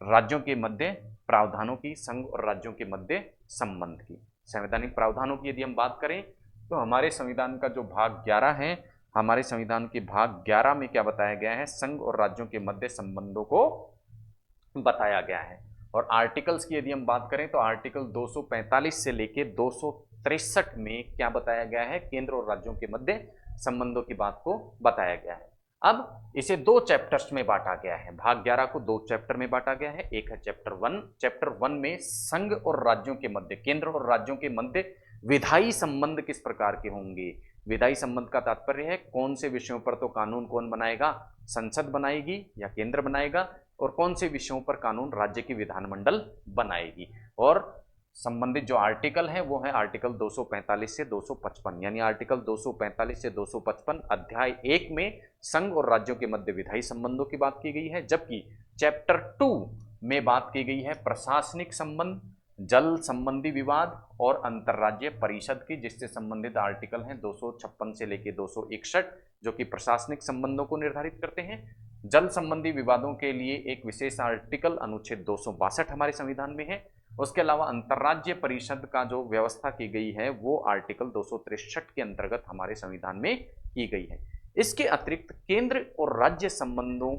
राज्यों के मध्य प्रावधानों की, संघ और राज्यों के मध्य संबंध की। संवैधानिक प्रावधानों की यदि हम बात करें तो हमारे संविधान का जो भाग 11 है, हमारे संविधान के भाग 11 में क्या बताया गया है, संघ और राज्यों के मध्य संबंधों को बताया गया है। और आर्टिकल्स की यदि हम बात करें तो आर्टिकल 245 से लेके 263 में क्या बताया गया है, केंद्र और राज्यों के मध्य संबंधों की बात को बताया गया है। अब इसे दो चैप्टर्स में बांटा गया है, भाग 11 को दो चैप्टर में बांटा गया है। एक है चैप्टर 1, चैप्टर 1 में संघ और राज्यों के मध्य, केंद्र और राज्यों के मध्य विधायी संबंध किस प्रकार के होंगे। विधायी संबंध का तात्पर्य है कौन से विषयों पर तो कानून कौन बनाएगा, संसद बनाएगी या केंद्र बनाएगा, और कौन से विषयों पर कानून राज्य की विधानमंडल बनाएगी। और संबंधित जो आर्टिकल है वो है आर्टिकल 245 से 255, यानी आर्टिकल 245 से 255 अध्याय 1 में संघ और राज्यों के मध्य विधायी संबंधों की बात की गई है, जबकि चैप्टर 2 में बात की गई है प्रशासनिक संबंध, जल संबंधी विवाद और अंतर्राज्यीय परिषद की, जिससे संबंधित आर्टिकल हैं 256 से लेकर 261 जो कि प्रशासनिक संबंधों को निर्धारित करते हैं। जल संबंधी विवादों के लिए एक विशेष आर्टिकल अनुच्छेद 262 हमारे संविधान में है। उसके अलावा अंतर्राज्यीय परिषद का जो व्यवस्था की गई है वो आर्टिकल 263 के अंतर्गत हमारे संविधान में की गई है। इसके अतिरिक्त केंद्र और राज्य संबंधों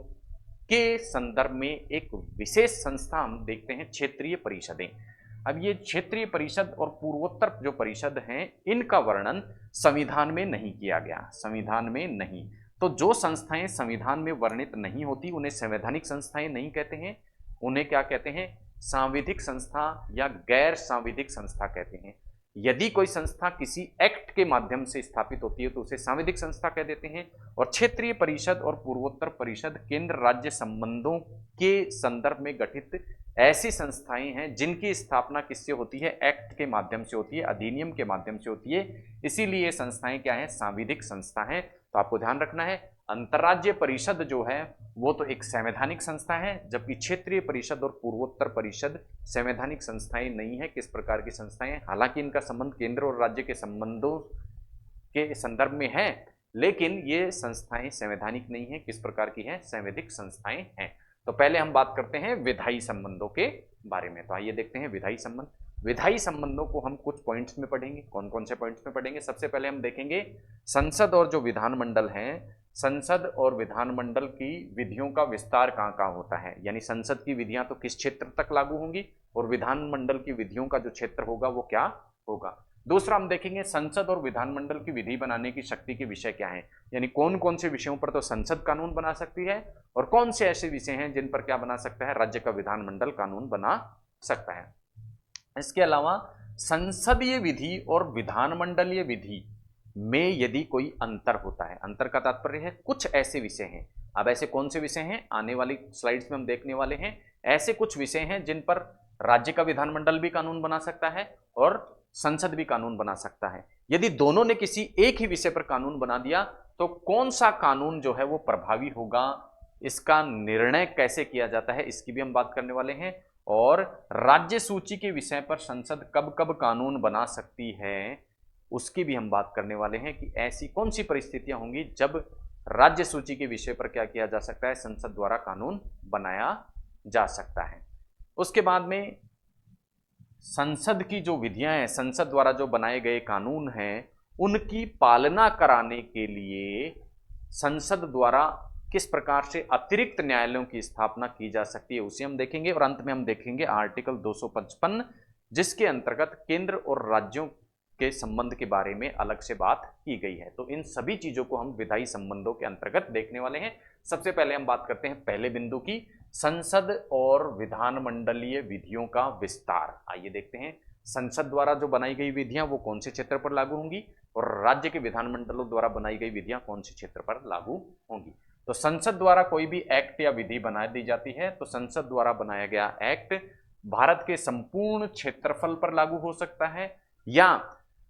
के संदर्भ में एक विशेष संस्था हम देखते हैं, क्षेत्रीय परिषदें। अब ये क्षेत्रीय परिषद और पूर्वोत्तर जो परिषद हैं इनका वर्णन संविधान में नहीं किया गया, संविधान में नहीं। तो जो संस्थाएं संविधान में वर्णित नहीं होती उन्हें संवैधानिक संस्थाएं नहीं कहते हैं, उन्हें क्या कहते हैं, सांविधिक संस्था या गैर सांविधिक संस्था कहते हैं। यदि कोई संस्था किसी एक्ट के माध्यम से स्थापित होती है तो उसे सांविधिक संस्था कह देते हैं। और क्षेत्रीय परिषद और पूर्वोत्तर परिषद केंद्र राज्य संबंधों के संदर्भ में गठित ऐसी संस्थाएं हैं जिनकी स्थापना किससे होती है, एक्ट के माध्यम से होती है, अधिनियम के माध्यम से होती है। इसीलिए ये संस्थाएं क्या है, सांविधिक संस्था है। तो आपको ध्यान रखना है अंतर्राज्यीय परिषद जो है वो तो एक संवैधानिक संस्था है, जबकि क्षेत्रीय परिषद और पूर्वोत्तर परिषद संवैधानिक संस्थाएं नहीं है। किस प्रकार की संस्थाएं, हालांकि इनका संबंध केंद्र और राज्य के संबंधों के संदर्भ में है, लेकिन ये संस्थाएं संवैधानिक नहीं है। किस प्रकार की है, संवैधिक संस्थाएं हैं। तो पहले हम बात करते हैं विधायी संबंधों के बारे में। तो आइए देखते हैं विधायी संबंध। विधायी संबंधों को हम कुछ पॉइंट्स में पढ़ेंगे। कौन कौन से पॉइंट्स में पढ़ेंगे, सबसे पहले हम देखेंगे संसद और जो विधानमंडल है, संसद और विधानमंडल की विधियों का विस्तार कहाँ कहाँ होता है, यानी संसद की विधियां तो किस क्षेत्र तक लागू होंगी और विधानमंडल की विधियों का जो क्षेत्र होगा वो क्या होगा। दूसरा हम देखेंगे संसद और विधानमंडल की विधि बनाने की शक्ति के विषय क्या हैं, यानी कौन कौन से विषयों पर तो संसद कानून बना सकती है और कौन से ऐसे विषय हैं जिन पर क्या बना सकता है, राज्य का विधानमंडल कानून बना सकता है। इसके अलावा संसदीय विधि और विधानमंडलीय विधि में यदि कोई अंतर होता है, अंतर का तात्पर्य है कुछ ऐसे विषय हैं। अब ऐसे कौन से विषय हैं, आने वाली स्लाइड्स में हम देखने वाले हैं। ऐसे कुछ विषय हैं जिन पर राज्य का विधानमंडल भी कानून बना सकता है और संसद भी कानून बना सकता है। यदि दोनों ने किसी एक ही विषय पर कानून बना दिया तो कौन सा कानून जो है वो प्रभावी होगा, इसका निर्णय कैसे किया जाता है, इसकी भी हम बात करने वाले हैं। और राज्य सूची के विषय पर संसद कब कब कानून बना सकती है उसकी भी हम बात करने वाले हैं कि ऐसी कौन सी परिस्थितियां होंगी जब राज्य सूची के विषय पर क्या किया जा सकता है, संसद द्वारा कानून बनाया जा सकता है। उसके बाद में संसद की जो विधियां हैं, संसद द्वारा जो बनाए गए कानून हैं, उनकी पालना कराने के लिए संसद द्वारा किस प्रकार से अतिरिक्त न्यायालयों की स्थापना की जा सकती है उसे हम देखेंगे। और अंत में हम देखेंगे आर्टिकल 255 जिसके अंतर्गत केंद्र और राज्यों के संबंध के बारे में अलग से बात की गई है। तो इन सभी चीजों को हम विधायी संबंधों के अंतर्गत देखने वाले हैं। सबसे पहले हम बात करते हैं पहले बिंदु की, संसद और विधानमंडलीय विधियों का विस्तार। आइए देखते हैं संसद द्वारा जो बनाई गई विधियां वो कौन से क्षेत्र पर लागू होंगी और राज्य के विधानमंडलों द्वारा बनाई गई विधियां कौन से क्षेत्र पर लागू होंगी। तो संसद द्वारा कोई भी एक्ट या विधि बना दी जाती है तो संसद द्वारा बनाया गया एक्ट भारत के संपूर्ण क्षेत्रफल पर लागू हो सकता है या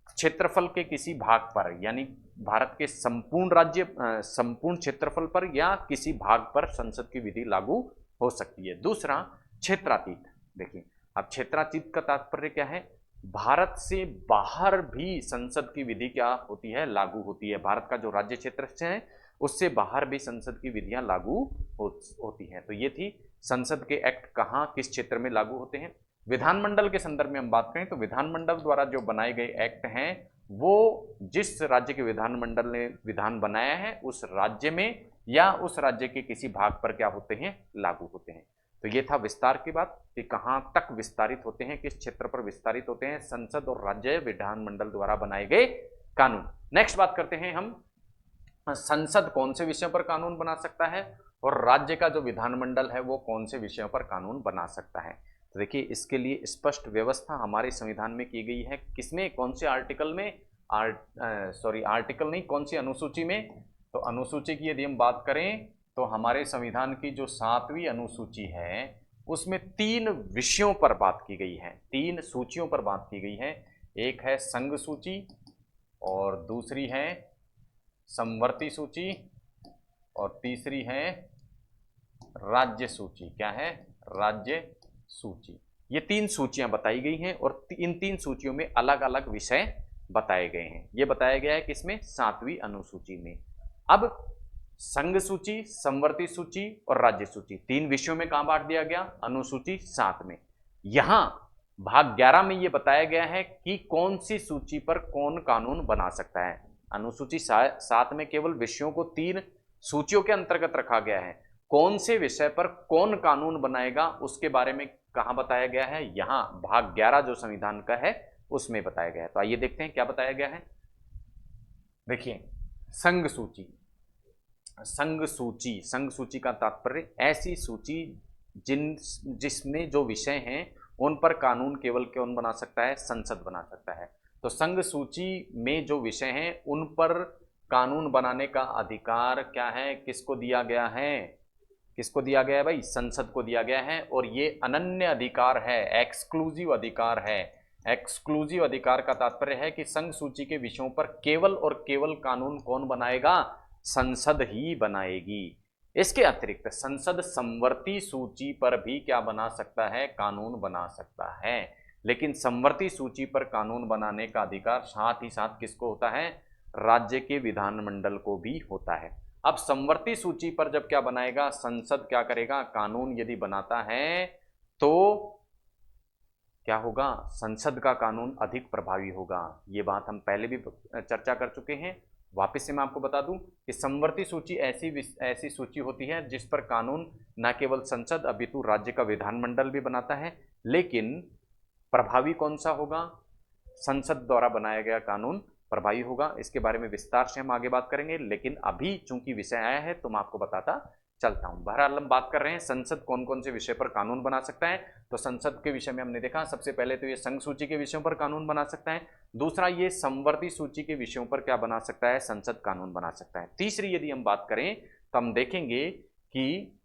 क्षेत्रफल के किसी भाग पर, यानी भारत के संपूर्ण राज्य संपूर्ण क्षेत्रफल पर या किसी भाग पर संसद की विधि लागू हो सकती है। दूसरा, क्षेत्रातीत। देखिए, अब क्षेत्रातीत का तात्पर्य क्या है? भारत से बाहर भी संसद की विधि क्या होती है? लागू होती है। भारत का जो राज्य क्षेत्र है उससे बाहर भी संसद की विधियां लागू होती हैं। तो ये थी संसद के एक्ट कहाँ किस क्षेत्र में लागू होते हैं। विधानमंडल के संदर्भ में हम बात करें तो विधानमंडल द्वारा जो बनाए गए एक्ट हैं वो जिस राज्य के विधानमंडल ने विधान बनाया है उस राज्य में या उस राज्य के किसी भाग पर क्या होते हैं? लागू होते हैं। तो ये था विस्तार की बात कि कहाँ तक विस्तारित होते हैं, किस क्षेत्र पर विस्तारित होते हैं संसद और राज्य विधानमंडल द्वारा बनाए गए कानून। नेक्स्ट बात करते हैं हम, संसद कौन से विषयों पर कानून बना सकता है और राज्य का जो विधानमंडल है वो कौन से विषयों पर कानून बना सकता है। तो देखिए, इसके लिए स्पष्ट व्यवस्था हमारे संविधान में की गई है। किसमें? कौन से आर्टिकल में? आर्टिकल नहीं, कौन सी अनुसूची में? तो अनुसूची की यदि हम बात करें तो हमारे संविधान की जो 7वीं अनुसूची है उसमें 3 विषयों पर बात की गई है, 3 सूचियों पर बात की गई है। एक है संघ सूची और दूसरी है समवर्ती सूची और तीसरी है राज्य सूची। क्या है? राज्य सूची। ये 3 सूचियां बताई गई हैं और इन 3 सूचियों में अलग अलग विषय बताए गए हैं। ये बताया गया है किसमें? 7वीं अनुसूची में। अब संघ सूची, समवर्ती सूची और राज्य सूची 3 विषयों में कहां बांट दिया गया? अनुसूची 7 में। यहां भाग 11 में यह बताया गया है कि कौन सी सूची पर कौन कानून बना सकता है। अनुसूची 7 में केवल विषयों को 3 सूचियों के अंतर्गत रखा गया है। कौन से विषय पर कौन कानून बनाएगा उसके बारे में कहां बताया गया है? यहां भाग 11 जो संविधान का है उसमें बताया गया है। तो आइए देखते हैं क्या बताया गया है। देखिए, संघ सूची। संघ सूची का तात्पर्य ऐसी सूची जिसमें जो विषय हैं उन पर कानून केवल कौन बना सकता है? संसद बना सकता है। तो संघ सूची में जो विषय हैं उन पर कानून बनाने का अधिकार क्या है? किसको दिया गया है? किसको दिया गया है भाई? संसद को दिया गया है। और ये अनन्य अधिकार है, एक्सक्लूसिव अधिकार है। एक्सक्लूसिव अधिकार का तात्पर्य है कि संघ सूची के विषयों पर केवल और केवल कानून कौन बनाएगा? संसद ही बनाएगी। इसके अतिरिक्त संसद समवर्ती सूची पर भी क्या बना सकता है? कानून बना सकता है। लेकिन समवर्ती सूची पर कानून बनाने का अधिकार साथ ही साथ किसको होता है? राज्य के विधानमंडल को भी होता है। अब समवर्ती सूची पर जब क्या बनाएगा? संसद क्या करेगा? कानून यदि बनाता है तो क्या होगा? संसद का कानून अधिक प्रभावी होगा। ये बात हम पहले भी चर्चा कर चुके हैं। वापस से मैं आपको बता दूं कि समवर्ती सूची ऐसी सूची होती है जिस पर कानून न केवल संसद अपितु राज्य का विधानमंडल भी बनाता है। लेकिन प्रभावी कौन सा होगा? संसद द्वारा बनाया गया कानून प्रभावी होगा। इसके बारे में विस्तार से हम आगे बात करेंगे, लेकिन अभी चूंकि विषय आया है तो मैं आपको बताता चलता हूं। बहरहाल हम बात कर रहे हैं संसद कौन कौन से विषय पर कानून बना सकता है। तो संसद के विषय में हमने देखा, सबसे पहले तो ये संघ सूची के विषयों पर कानून बना सकता है। दूसरा, ये समवर्ती सूची के विषयों पर क्या बना सकता है? संसद कानून बना सकता है। तीसरी यदि हम बात करें तो हम देखेंगे कि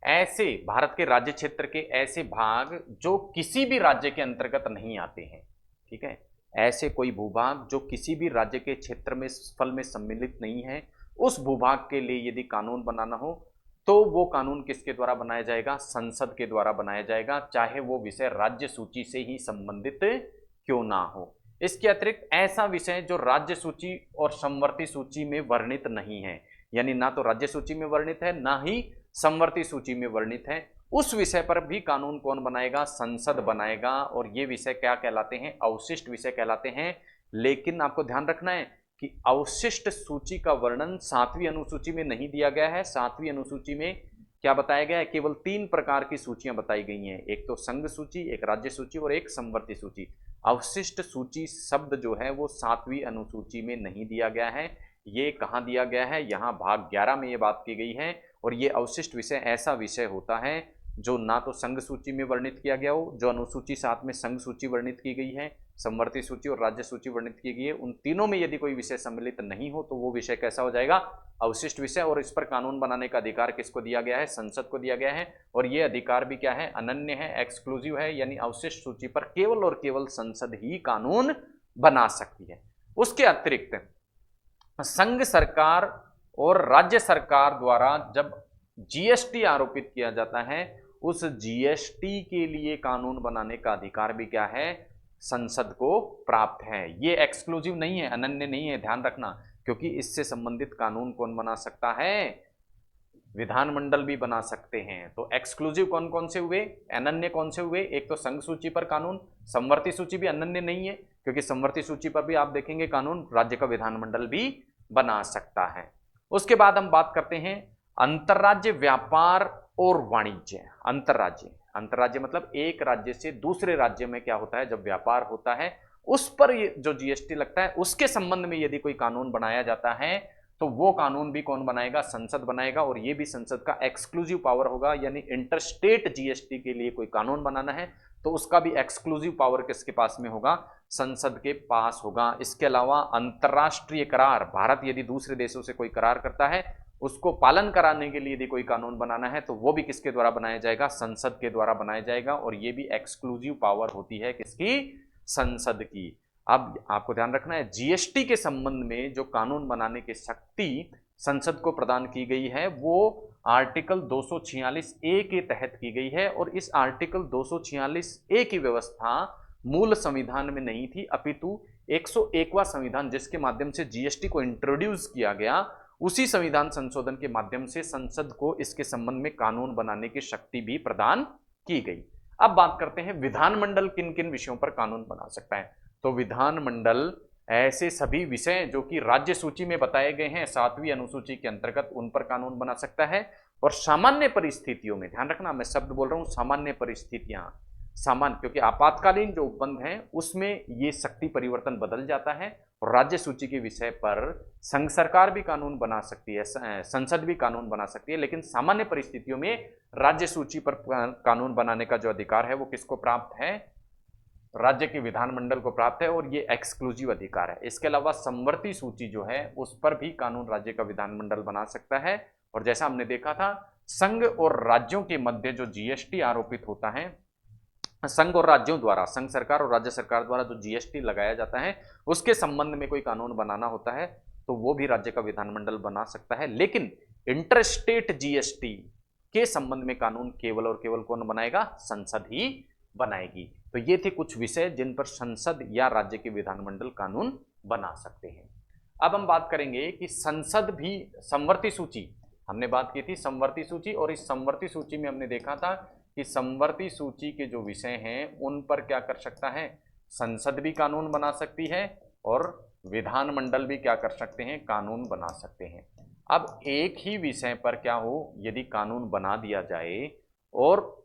ऐसे भारत के राज्य क्षेत्र के ऐसे भाग जो किसी भी राज्य के अंतर्गत नहीं आते हैं, ठीक है, ऐसे कोई भूभाग जो किसी भी राज्य के क्षेत्र में फल में सम्मिलित नहीं है, उस भूभाग के लिए यदि कानून बनाना हो तो वो कानून किसके द्वारा बनाया जाएगा? संसद के द्वारा बनाया जाएगा, चाहे वो विषय राज्य सूची से ही संबंधित क्यों ना हो। इसके अतिरिक्त ऐसा विषय जो राज्य सूची और समवर्ती सूची में वर्णित नहीं है, यानी ना तो राज्य सूची में वर्णित है ना ही समवर्ती सूची में वर्णित है, उस विषय पर भी कानून कौन बनाएगा? संसद बनाएगा। और ये विषय क्या कहलाते हैं? अवशिष्ट विषय कहलाते हैं। लेकिन आपको ध्यान रखना है कि अवशिष्ट सूची का वर्णन 7वीं अनुसूची में नहीं दिया गया है। 7वीं अनुसूची में क्या बताया गया है? केवल 3 प्रकार की सूचियां बताई गई हैं, एक तो संघ सूची, एक राज्य सूची और एक समवर्ती सूची। अवशिष्ट सूची शब्द जो है वो 7वीं अनुसूची में नहीं दिया गया है। ये कहाँ दिया गया है? यहाँ भाग 11 में ये बात की गई है। और ये अवशिष्ट विषय ऐसा विषय होता है जो ना तो संघ सूची में वर्णित किया गया हो, जो अनुसूची 7 में संघ सूची वर्णित की गई है, समवर्ती सूची और राज्य सूची वर्णित की गई है, उन तीनों में यदि कोई विषय सम्मिलित नहीं हो तो वो विषय कैसा हो जाएगा, अवशिष्ट विषय। और इस पर कानून बनाने का अधिकार किसको दिया गया है, संसद को दिया गया है। और ये अधिकार भी क्या है, अनन्य है, एक्सक्लूसिव है, यानी अवशिष्ट सूची पर केवल और केवल संसद ही कानून बना सकती है। उसके अतिरिक्त संघ सरकार और राज्य सरकार द्वारा जब जीएसटी आरोपित किया जाता है, उस जीएसटी के लिए कानून बनाने का अधिकार भी क्या है, संसद को प्राप्त है। ये एक्सक्लूसिव नहीं है, अनन्य नहीं है, ध्यान रखना, क्योंकि इससे संबंधित कानून कौन बना सकता है, विधानमंडल भी बना सकते हैं। तो एक्सक्लूसिव कौन कौन से हुए, अनन्य कौन से हुए, एक तो संघ सूची पर कानून, समवर्ती सूची भी अनन्य नहीं है, क्योंकि समवर्ती सूची पर भी आप देखेंगे कानून राज्य का विधानमंडल भी बना सकता है। उसके बाद हम बात करते हैं अंतरराज्य व्यापार और वाणिज्य। अंतरराज्य मतलब एक राज्य से दूसरे राज्य में क्या होता है, जब व्यापार होता है उस पर जो जीएसटी लगता है, उसके संबंध में यदि कोई कानून बनाया जाता है तो वो कानून भी कौन बनाएगा, संसद बनाएगा। और ये भी संसद का एक्सक्लूसिव पावर होगा, यानी इंटरस्टेट जीएसटी के लिए कोई कानून बनाना है तो उसका भी एक्सक्लूसिव पावर किसके पास में होगा, संसद के पास होगा। इसके अलावा अंतरराष्ट्रीय करार, भारत यदि दूसरे देशों से कोई करार करता है उसको पालन कराने के लिए यदि कोई कानून बनाना है तो वो भी किसके द्वारा बनाया जाएगा, संसद के द्वारा बनाया जाएगा। और ये भी एक्सक्लूसिव पावर होती है किसकी, संसद की। अब आपको ध्यान रखना है, जीएसटी के संबंध में जो कानून बनाने की शक्ति संसद को प्रदान की गई है वो आर्टिकल 246A के तहत की गई है। और इस आर्टिकल 246A की व्यवस्था मूल संविधान में नहीं थी, अपितु 101वां संविधान जिसके माध्यम से जीएसटी को इंट्रोड्यूस किया गया, उसी संविधान संशोधन के माध्यम से संसद को इसके संबंध में कानून बनाने की शक्ति भी प्रदान की गई। अब बात करते हैं विधानमंडल किन किन विषयों पर कानून बना सकता है। तो विधानमंडल ऐसे सभी विषय जो कि राज्य सूची में बताए गए हैं 7वीं अनुसूची के अंतर्गत, उन पर कानून बना सकता है। और सामान्य परिस्थितियों में, ध्यान रखना मैं शब्द बोल रहा हूं सामान्य परिस्थितियां, सामान्य, क्योंकि आपातकालीन जो उपबंध है उसमें ये शक्ति परिवर्तन बदल जाता है। और राज्य सूची के विषय पर संघ सरकार भी कानून बना सकती है, संसद भी कानून बना सकती है, लेकिन सामान्य परिस्थितियों में राज्य सूची पर कानून बनाने का जो अधिकार है वो किसको प्राप्त है, राज्य के विधानमंडल को प्राप्त है। और ये एक्सक्लूसिव अधिकार है। इसके अलावा समवर्ती सूची जो है उस पर भी कानून राज्य का विधानमंडल बना सकता है। और जैसा हमने देखा था, संघ और राज्यों के मध्य जो जीएसटी आरोपित होता है, संघ और राज्यों द्वारा, संघ सरकार और राज्य सरकार द्वारा जो जीएसटी लगाया जाता है उसके संबंध में कोई कानून बनाना होता है तो वो भी राज्य का विधानमंडल बना सकता है। लेकिन इंटरस्टेट जीएसटी के संबंध में कानून केवल और केवल कौन बनाएगा, संसद ही बनाएगी। तो ये थे कुछ विषय जिन पर संसद या राज्य के विधानमंडल कानून बना सकते हैं। अब हम बात करेंगे कि संसद भी, समवर्ती सूची हमने बात की थी, समवर्ती सूची, और इस समवर्ती सूची में हमने देखा था कि समवर्ती सूची के जो विषय हैं उन पर क्या कर सकता है, संसद भी कानून बना सकती है और विधानमंडल भी क्या कर सकते हैं, कानून बना सकते हैं। अब एक ही विषय पर क्या हो, यदि कानून बना दिया जाए और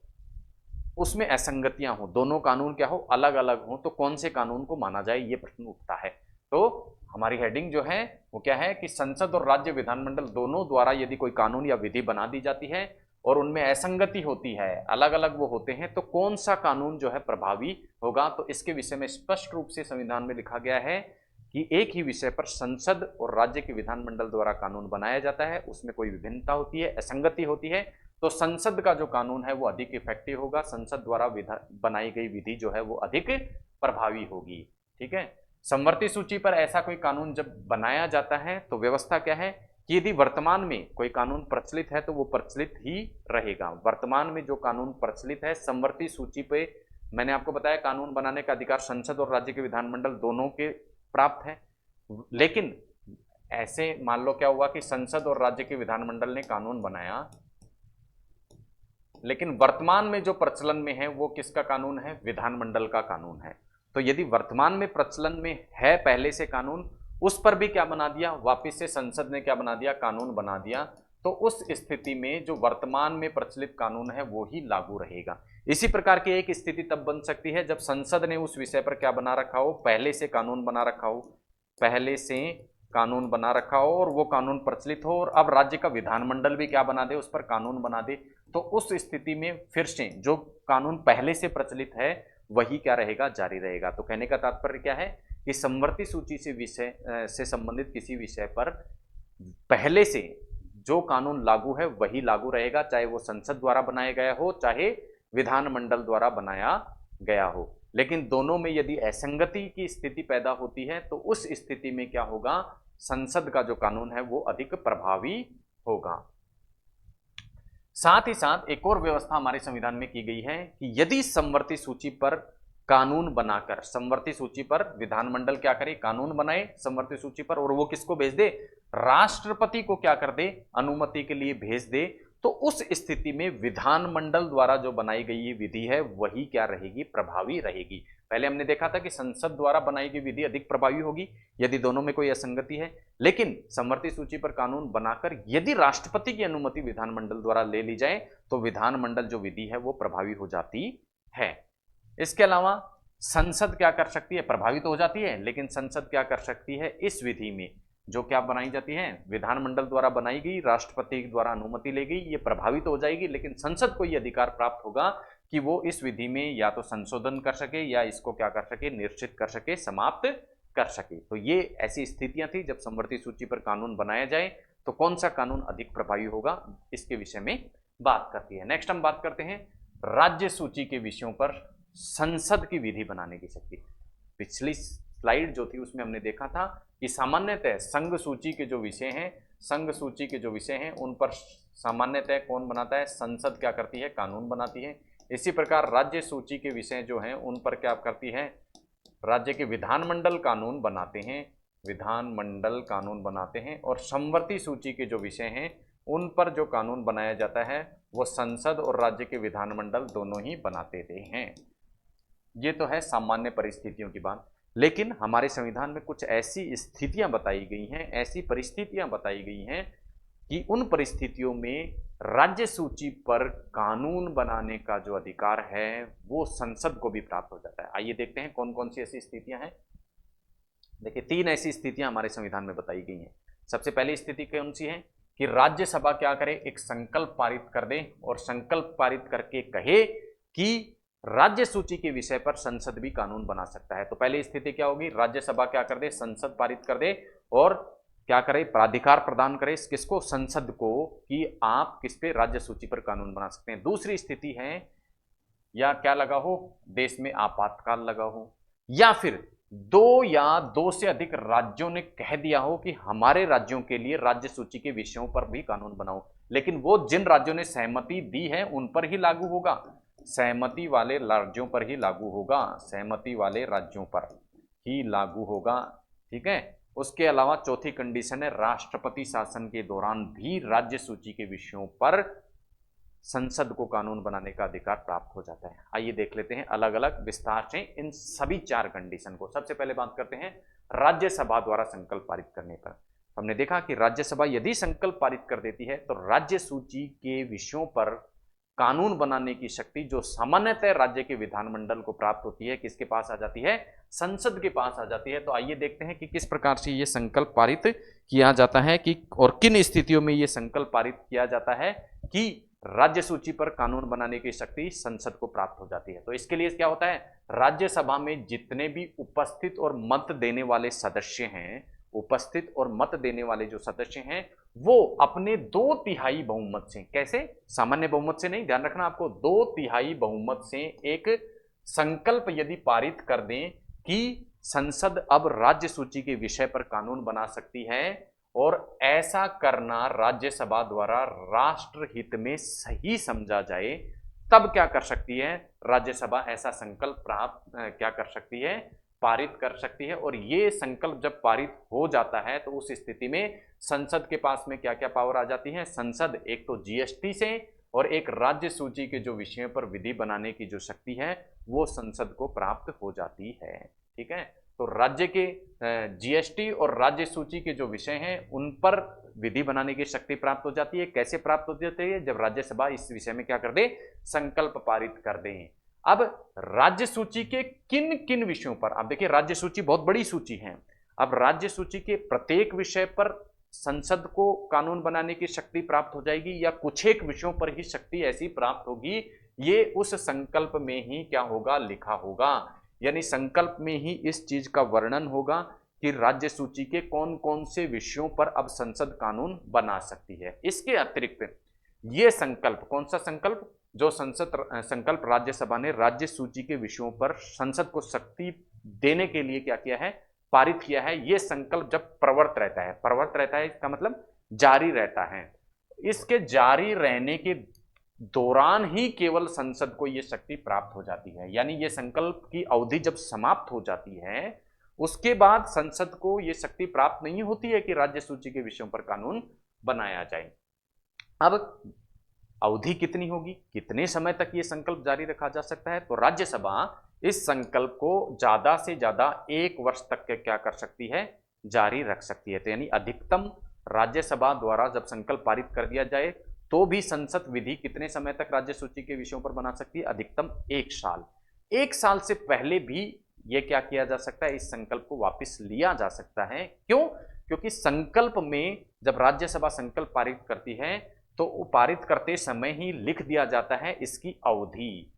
उसमें असंगतियां हो, दोनों कानून क्या हो, अलग अलग हो, तो कौन से कानून को माना जाए, ये प्रश्न उठता है। तो हमारी हेडिंग जो है वो क्या है कि संसद और राज्य विधानमंडल दोनों द्वारा यदि कोई कानून या विधि बना दी जाती है और उनमें असंगति होती है, अलग अलग वो होते हैं, तो कौन सा कानून जो है प्रभावी होगा। तो इसके विषय में स्पष्ट रूप से संविधान में लिखा गया है कि एक ही विषय पर संसद और राज्य के विधानमंडल द्वारा कानून बनाया जाता है, उसमें कोई विभिन्नता होती है, असंगति होती है, तो संसद का जो कानून है वो अधिक इफेक्टिव होगा, संसद द्वारा बनाई गई विधि जो है वो अधिक प्रभावी होगी। ठीक है, समवर्ती सूची पर ऐसा कोई कानून जब बनाया जाता है तो व्यवस्था क्या है कि यदि वर्तमान में कोई कानून प्रचलित है तो वो प्रचलित ही रहेगा। वर्तमान में जो कानून प्रचलित है समवर्ती सूची पे, मैंने आपको बताया कानून बनाने का अधिकार संसद और राज्य के विधानमंडल दोनों के प्राप्त है। लेकिन ऐसे मान लो क्या हुआ कि संसद और राज्य के विधानमंडल ने कानून बनाया, लेकिन वर्तमान में जो प्रचलन में है वो किसका कानून है, विधानमंडल का कानून है। तो यदि वर्तमान में प्रचलन में है पहले से कानून, उस पर भी क्या बना दिया, वापस से संसद ने क्या बना दिया, कानून बना दिया, तो उस स्थिति में जो वर्तमान में प्रचलित कानून है वो ही लागू रहेगा। इसी प्रकार की एक स्थिति तब बन सकती है जब संसद ने उस विषय पर क्या बना रखा हो, पहले से कानून बना रखा हो, पहले से कानून बना रखा हो और वो कानून प्रचलित हो, और अब राज्य का विधानमंडल भी क्या बना दे, उस पर कानून बना दे। तो उस स्थिति में फिर से जो कानून पहले से प्रचलित है वही क्या रहेगा, जारी रहेगा। तो कहने का तात्पर्य क्या है कि समवर्ती सूची से संबंधित किसी विषय पर पहले से जो कानून लागू है वही लागू रहेगा, चाहे वो संसद द्वारा बनाया गया हो चाहे विधानमंडल द्वारा बनाया गया हो। लेकिन दोनों में यदि असंगति की स्थिति पैदा होती है तो उस स्थिति में क्या होगा, संसद का जो कानून है वो अधिक प्रभावी होगा। साथ ही साथ एक और व्यवस्था हमारे संविधान में की गई है कि यदि समवर्ती सूची पर कानून बनाकर, समवर्ती सूची पर विधानमंडल क्या करे, कानून बनाए समवर्ती सूची पर, और वो किसको भेज दे, राष्ट्रपति को क्या कर दे, अनुमति के लिए भेज दे, तो उस स्थिति में विधानमंडल द्वारा जो बनाई गई विधि है वही क्या रहेगी, प्रभावी रहेगी। पहले हमने देखा था कि संसद द्वारा बनाई गई विधि अधिक प्रभावी होगी यदि दोनों में कोई असंगति है, लेकिन समवर्ती सूची पर कानून बनाकर यदि राष्ट्रपति की अनुमति विधानमंडल द्वारा ले ली जाए तो विधानमंडल जो विधि है वो प्रभावी हो जाती है। इसके अलावा संसद क्या कर सकती है, प्रभावी तो हो जाती है, लेकिन संसद क्या कर सकती है, इस विधि में जो क्या बनाई जाती है, विधानमंडल द्वारा बनाई गई, राष्ट्रपति द्वारा अनुमति ले गई, ये प्रभावी तो हो जाएगी, लेकिन संसद को ये अधिकार प्राप्त होगा कि वो इस विधि में या तो संशोधन कर सके या इसको क्या कर सके, निश्चित कर सके, समाप्त कर सके। तो ये ऐसी स्थितियां थी जब समवर्ती सूची पर कानून बनाया जाए तो कौन सा कानून अधिक प्रभावी होगा, इसके विषय में बात करती है। नेक्स्ट हम बात करते हैं राज्य सूची के विषयों पर संसद की विधि बनाने की शक्ति। पिछली स्लाइड जो थी उसमें हमने देखा था कि सामान्यतः संघ सूची के जो विषय हैं, संघ सूची के जो विषय हैं उन पर सामान्यतः कौन बनाता है, संसद क्या करती है, कानून बनाती है। इसी प्रकार राज्य सूची के विषय जो हैं उन पर क्या करती है, राज्य के विधानमंडल कानून बनाते हैं, विधानमंडल कानून बनाते हैं। और समवर्ती सूची के जो विषय हैं उन पर जो कानून बनाया जाता है वो संसद और राज्य के विधानमंडल दोनों ही बनाते हैं। ये तो है सामान्य परिस्थितियों की बात, लेकिन हमारे संविधान में कुछ ऐसी स्थितियां बताई गई हैं, ऐसी परिस्थितियां बताई गई हैं कि उन परिस्थितियों में राज्य सूची पर कानून बनाने का जो अधिकार है वो संसद को भी प्राप्त हो जाता है। आइए देखते हैं कौन कौन सी ऐसी स्थितियां हैं। देखिए 3 ऐसी स्थितियां हमारे संविधान में बताई गई हैं। सबसे पहली स्थिति कौन सी है कि राज्यसभा क्या करे, एक संकल्प पारित कर दे और संकल्प पारित करके कहे कि राज्य सूची के विषय पर संसद भी कानून बना सकता है। तो पहली स्थिति क्या होगी, राज्यसभा क्या कर दे, संसद पारित कर दे और क्या करे, प्राधिकार प्रदान करे किसको, संसद को, कि आप किस पे, राज्य सूची पर कानून बना सकते हैं। दूसरी स्थिति है या क्या लगा हो, देश में आपातकाल लगा हो, या फिर 2 या 2 से अधिक राज्यों ने कह दिया हो कि हमारे राज्यों के लिए राज्य सूची के विषयों पर भी कानून बनाओ, लेकिन वो जिन राज्यों ने सहमति दी है उन पर ही लागू होगा, सहमति वाले राज्यों पर ही लागू होगा, सहमति वाले राज्यों पर ही लागू होगा। ठीक है। उसके अलावा चौथी कंडीशन है राष्ट्रपति शासन के दौरान भी राज्य सूची के विषयों पर संसद को कानून बनाने का अधिकार प्राप्त हो जाता है। आइए देख लेते हैं अलग अलग विस्तार से इन सभी 4 कंडीशन को। सबसे पहले बात करते हैं राज्यसभा द्वारा संकल्प पारित करने पर। हमने देखा कि राज्यसभा यदि संकल्प पारित कर देती है तो राज्य सूची के विषयों पर कानून बनाने की शक्ति जो सामान्यतः राज्य के विधानमंडल को प्राप्त होती है किसके पास आ जाती है, संसद के पास आ जाती है। तो आइए देखते हैं कि किस प्रकार से ये संकल्प पारित किया जाता है कि और किन स्थितियों में ये संकल्प पारित किया जाता है कि राज्य सूची पर कानून बनाने की शक्ति संसद को प्राप्त हो जाती है। तो इसके लिए क्या होता है, राज्यसभा में जितने भी उपस्थित और मत देने वाले सदस्य हैं, उपस्थित और मत देने वाले जो सदस्य हैं वो अपने 2/3 बहुमत से, कैसे, सामान्य बहुमत से नहीं, ध्यान रखना आपको, 2/3 बहुमत से एक संकल्प यदि पारित कर दें कि संसद अब राज्य सूची के विषय पर कानून बना सकती है और ऐसा करना राज्यसभा द्वारा राष्ट्र हित में सही समझा जाए, तब क्या कर सकती है राज्यसभा, ऐसा संकल्प प्राप्त क्या कर सकती है, पारित कर सकती है। और ये संकल्प जब पारित हो जाता है तो उस स्थिति में संसद के पास में क्या क्या पावर आ जाती है, संसद एक तो जीएसटी से और एक राज्य सूची के जो विषयों पर विधि बनाने की जो शक्ति है वो संसद को प्राप्त हो जाती है। ठीक है। तो राज्य के जीएसटी और राज्य सूची के जो विषय हैं उन पर विधि बनाने की शक्ति प्राप्त हो जाती है। कैसे प्राप्त हो जाती है, जब राज्यसभा इस विषय में क्या कर दे, संकल्प पारित कर दे। अब राज्य सूची के किन किन विषयों पर, अब देखिए राज्य सूची बहुत बड़ी सूची है, अब राज्य सूची के प्रत्येक विषय पर संसद को कानून बनाने की शक्ति प्राप्त हो जाएगी, या कुछ एक विषयों पर ही शक्ति ऐसी प्राप्त होगी, ये उस संकल्प में ही क्या होगा, लिखा होगा। यानी संकल्प में ही इस चीज का वर्णन होगा कि राज्य सूची के कौन कौन से विषयों पर अब संसद कानून बना सकती है। इसके अतिरिक्त ये संकल्प, कौन सा संकल्प, जो संकल्प राज्यसभा ने राज्य सूची के विषयों पर संसद को शक्ति देने के लिए क्या किया है, पारित किया है, ये संकल्प जब प्रवर्त रहता है, प्रवर्त रहता है इसका मतलब जारी रहता है, इसके जारी रहने के दौरान ही केवल संसद को यह शक्ति प्राप्त हो जाती है। यानी ये संकल्प की अवधि जब समाप्त हो जाती है, उसके बाद संसद को यह शक्ति प्राप्त नहीं होती है कि राज्य सूची के विषयों पर कानून बनाया जाए। अब अवधि कितनी होगी, कितने समय तक यह संकल्प जारी रखा जा सकता है, तो राज्यसभा इस संकल्प को ज्यादा से ज्यादा 1 वर्ष तक के क्या कर सकती है, जारी रख सकती है। तो यानी अधिकतम राज्यसभा द्वारा जब संकल्प पारित कर दिया जाए तो भी संसद विधि कितने समय तक राज्य सूची के विषयों पर बना सकती है, अधिकतम 1 साल। 1 साल से पहले भी यह क्या किया जा सकता है, इस संकल्प को वापस लिया जा सकता है। क्यों? क्योंकि संकल्प में जब राज्यसभा संकल्प पारित करती है तो पारित करते समय ही लिख दिया जाता है इसकी अवधि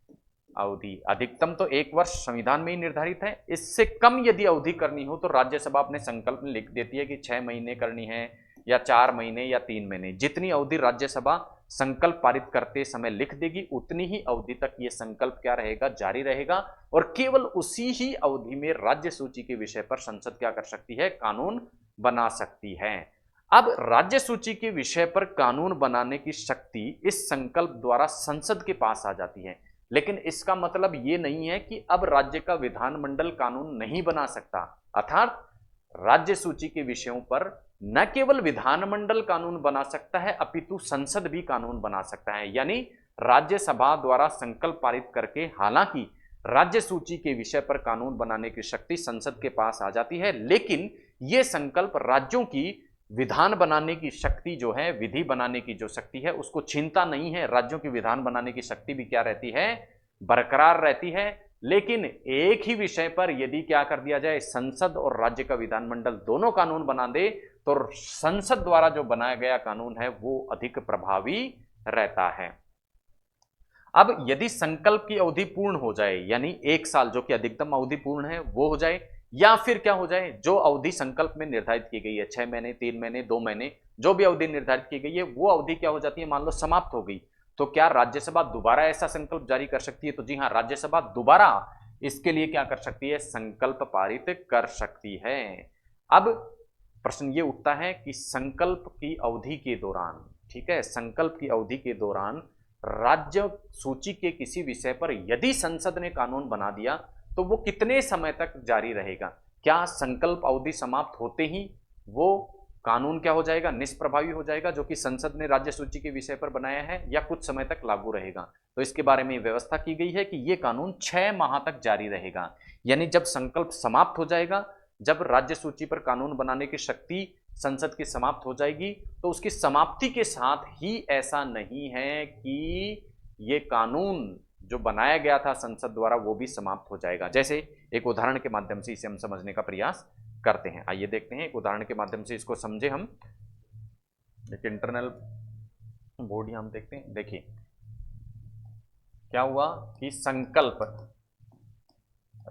अधिकतम तो 1 वर्ष संविधान में ही निर्धारित है। इससे कम यदि अवधि करनी हो तो राज्यसभा अपने संकल्प में लिख देती है कि 6 महीने करनी है, या 4 महीने, या 3 महीने। जितनी अवधि राज्यसभा संकल्प पारित करते समय लिख देगी, उतनी ही अवधि तक यह संकल्प क्या रहेगा, जारी रहेगा। और केवल उसी ही अवधि में राज्य सूची के विषय पर संसद क्या कर सकती है, कानून बना सकती है। अब राज्य सूची के विषय पर कानून बनाने की शक्ति इस संकल्प द्वारा संसद के पास आ जाती है, लेकिन इसका मतलब यह नहीं है कि अब राज्य का विधानमंडल कानून नहीं बना सकता। अर्थात राज्य सूची के विषयों पर न केवल विधानमंडल कानून बना सकता है, अपितु संसद भी कानून बना सकता है। यानी राज्यसभा द्वारा संकल्प पारित करके, हालांकि राज्य सूची के विषय पर कानून बनाने की शक्ति संसद के पास आ जाती है, लेकिन यह संकल्प राज्यों की विधान बनाने की शक्ति जो है, विधि बनाने की जो शक्ति है, उसको छीनता नहीं है। राज्यों की विधान बनाने की शक्ति भी क्या रहती है, बरकरार रहती है। लेकिन एक ही विषय पर यदि क्या कर दिया जाए, संसद और राज्य का विधानमंडल दोनों कानून बना दे, तो संसद द्वारा जो बनाया गया कानून है वो अधिक प्रभावी रहता है। अब यदि संकल्प की अवधि पूर्ण हो जाए, यानी 1 साल जो कि अधिकतम अवधि पूर्ण है वो हो जाए, या फिर क्या हो जाए, जो अवधि संकल्प में निर्धारित की गई है, 6 महीने, 3 महीने, 2 महीने, जो भी अवधि निर्धारित की गई है, वो अवधि क्या हो जाती है, मान लो समाप्त हो गई, तो क्या राज्यसभा दोबारा ऐसा संकल्प जारी कर सकती है? तो जी हां, राज्यसभा दोबारा इसके लिए क्या कर सकती है, संकल्प पारित कर सकती है। अब प्रश्न ये उठता है कि संकल्प की अवधि के दौरान, ठीक है, संकल्प की अवधि के दौरान राज्य सूची के किसी विषय पर यदि संसद ने कानून बना दिया तो वो कितने समय तक जारी रहेगा? क्या संकल्प अवधि समाप्त होते ही वो कानून क्या हो जाएगा, निष्प्रभावी हो जाएगा, जो कि संसद ने राज्य सूची के विषय पर बनाया है, या कुछ समय तक लागू रहेगा? तो इसके बारे में व्यवस्था की गई है कि यह कानून 6 माह तक जारी रहेगा। यानी जब संकल्प समाप्त हो जाएगा, जब राज्य सूची पर कानून बनाने की शक्ति संसद की समाप्त हो जाएगी, तो उसकी समाप्ति के साथ ही ऐसा नहीं है कि ये कानून जो बनाया गया था संसद द्वारा वो भी समाप्त हो जाएगा। जैसे एक उदाहरण के माध्यम से इसे हम समझने का प्रयास करते हैं। आइए देखते हैं, एक उदाहरण के माध्यम से इसको समझे हम। एक इंटरनल बोर्ड ही हम देखते हैं। देखिए क्या हुआ कि संकल्प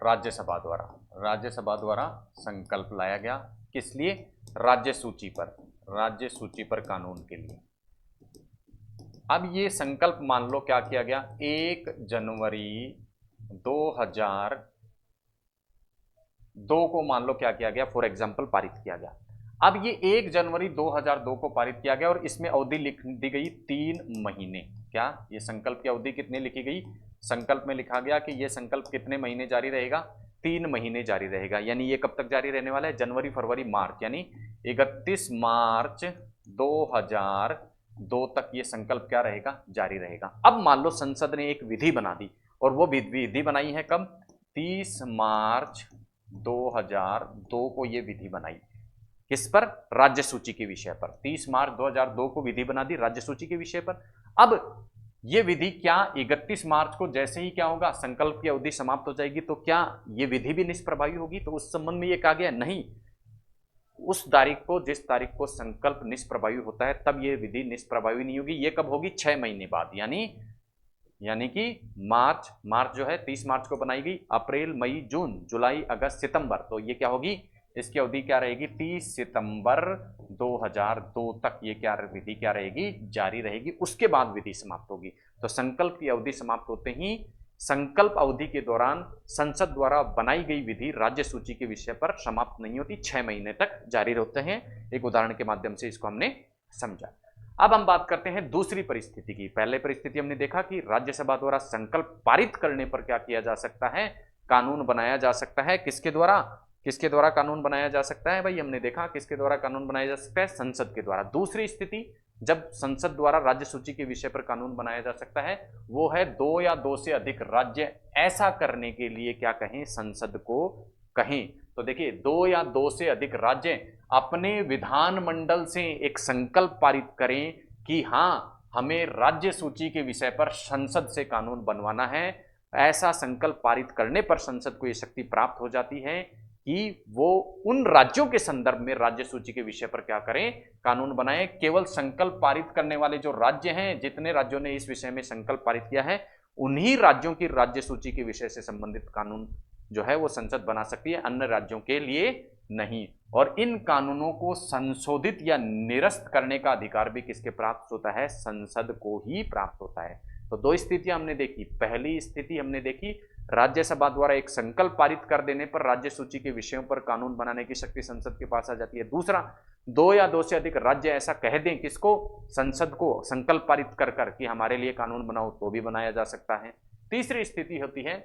राज्यसभा द्वारा संकल्प लाया गया, किस लिए? राज्य सूची पर कानून के लिए। अब ये संकल्प मान लो क्या किया गया, 1 जनवरी 2002 को मान लो क्या किया गया, फॉर एग्जांपल पारित किया गया। अब ये 1 जनवरी 2002 को पारित किया गया और इसमें अवधि लिख दी गई 3 महीने। क्या ये संकल्प की अवधि कितने लिखी गई? संकल्प में लिखा गया कि ये संकल्प कितने महीने जारी रहेगा, 3 महीने जारी रहेगा। यानी ये कब तक जारी रहने वाला है? जनवरी, फरवरी, मार्च, यानी 31 मार्च 2002 तक ये संकल्प क्या रहेगा, जारी रहेगा। अब मान लो संसद ने एक विधि बना दी, और वो विधि बनाई है कब? 30 मार्च 2002 को ये विधि बनाई। किस पर? राज्य सूची के विषय पर। 30 मार्च 2002 को विधि बना दी राज्य सूची के विषय पर। अब ये विधि क्या 31 मार्च को जैसे ही क्या होगा, संकल्प की अवधि समाप्त हो जाएगी, तो क्या ये विधि भी निष्प्रभावी होगी? तो उस संबंध में ये कहा गया नहीं, उस तारीख को, जिस तारीख को संकल्प निष्प्रभावी होता है, तब ये विधि निष्प्रभावी नहीं होगी। ये कब होगी? 6 महीने बाद, यानी कि मार्च जो है 30 मार्च को बनाई गई, अप्रैल, मई, जून, जुलाई, अगस्त, सितंबर, तो ये क्या होगी? इसकी अवधि क्या रहेगी? 30 सितंबर 2002 तक ये क्या विधि क्या रहेगी? जारी रहेगी। उसके बाद विधि समाप्त होगी। तो संकल्प की अवधि समाप्त होते ही संकल्प अवधि के दौरान संसद द्वारा बनाई गई विधि राज्य सूची के विषय पर समाप्त नहीं होती, 6 महीने तक जारी रहते हैं। एक उदाहरण के माध्यम से इसको हमने समझा। अब हम बात करते हैं दूसरी परिस्थिति की। पहले परिस्थिति हमने देखा कि राज्यसभा द्वारा संकल्प पारित करने पर क्या किया जा सकता है? कानून बनाया जा सकता है। किसके द्वारा कानून बनाया जा सकता है? भाई हमने देखा किसके द्वारा कानून बनाया जा सकता है? संसद के द्वारा। दूसरी स्थिति जब संसद द्वारा राज्य सूची के विषय पर कानून बनाया जा सकता है, वो है 2 या 2 से अधिक राज्य ऐसा करने के लिए क्या कहें? संसद को कहें। तो देखिए 2 या 2 से अधिक राज्य अपने विधानमंडल से एक संकल्प पारित करें कि हाँ, हमें राज्य सूची के विषय पर संसद से कानून बनवाना है। ऐसा संकल्प पारित करने पर संसद को यह शक्ति प्राप्त हो जाती है कि वो उन राज्यों के संदर्भ में राज्य सूची के विषय पर क्या करें? कानून बनाएं। केवल संकल्प पारित करने वाले जो राज्य हैं, जितने राज्यों ने इस विषय में संकल्प पारित किया है, उन्हीं राज्यों की राज्य सूची के विषय से संबंधित कानून जो है वो संसद बना सकती है, अन्य राज्यों के लिए नहीं। और इन कानूनों को संशोधित या निरस्त करने का अधिकार भी किसके प्राप्त होता है? संसद को ही प्राप्त होता है। तो 2 स्थितियां हमने देखी। पहली स्थिति हमने देखी, राज्यसभा द्वारा एक संकल्प पारित कर देने पर राज्य सूची के विषयों पर कानून बनाने की शक्ति संसद के पास आ जाती है। दूसरा, 2 या 2 से अधिक राज्य ऐसा कह दें किसको? संसद को, संकल्प पारित कर कि हमारे लिए कानून बनाओ, तो भी बनाया जा सकता है। तीसरी स्थिति होती है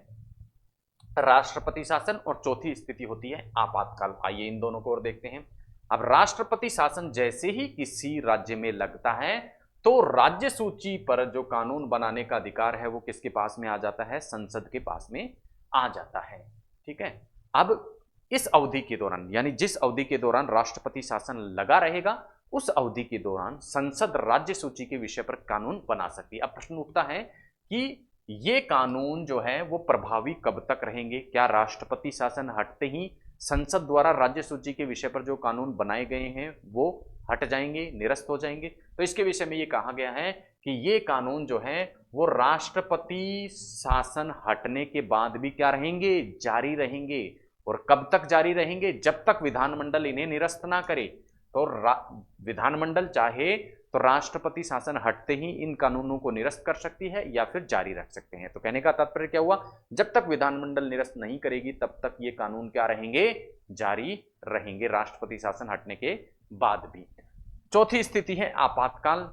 राष्ट्रपति शासन और चौथी स्थिति होती है आपातकाल। आइए इन दोनों को और देखते हैं। अब राष्ट्रपति शासन जैसे ही किसी राज्य में लगता है तो राज्य सूची पर जो कानून बनाने का अधिकार है वो किसके पास में आ जाता है? संसद के पास में आ जाता है। ठीक है। अब इस अवधि के दौरान, यानी जिस अवधि के दौरान राष्ट्रपति शासन लगा रहेगा, उस अवधि के दौरान संसद राज्य सूची के विषय पर कानून बना सकती है। अब प्रश्न उठता है कि ये कानून जो है वो प्रभावी कब तक रहेंगे? क्या राष्ट्रपति शासन हटते ही संसद द्वारा राज्य सूची के विषय पर जो कानून बनाए गए हैं वो हट जाएंगे, निरस्त हो जाएंगे? तो इसके विषय में ये कहा गया है कि ये कानून जो है वो राष्ट्रपति शासन हटने के बाद भी क्या रहेंगे? जारी रहेंगे। और कब तक जारी रहेंगे? जब तक विधानमंडल इन्हें निरस्त ना करे। तो विधानमंडल चाहे तो राष्ट्रपति शासन हटते ही इन कानूनों को निरस्त कर सकती है या फिर जारी रख सकते हैं। तो कहने का तात्पर्य क्या हुआ? जब तक विधानमंडल निरस्त नहीं करेगी तब तक ये कानून क्या रहेंगे? जारी रहेंगे, राष्ट्रपति शासन हटने के बाद भी। चौथी स्थिति है आपातकाल।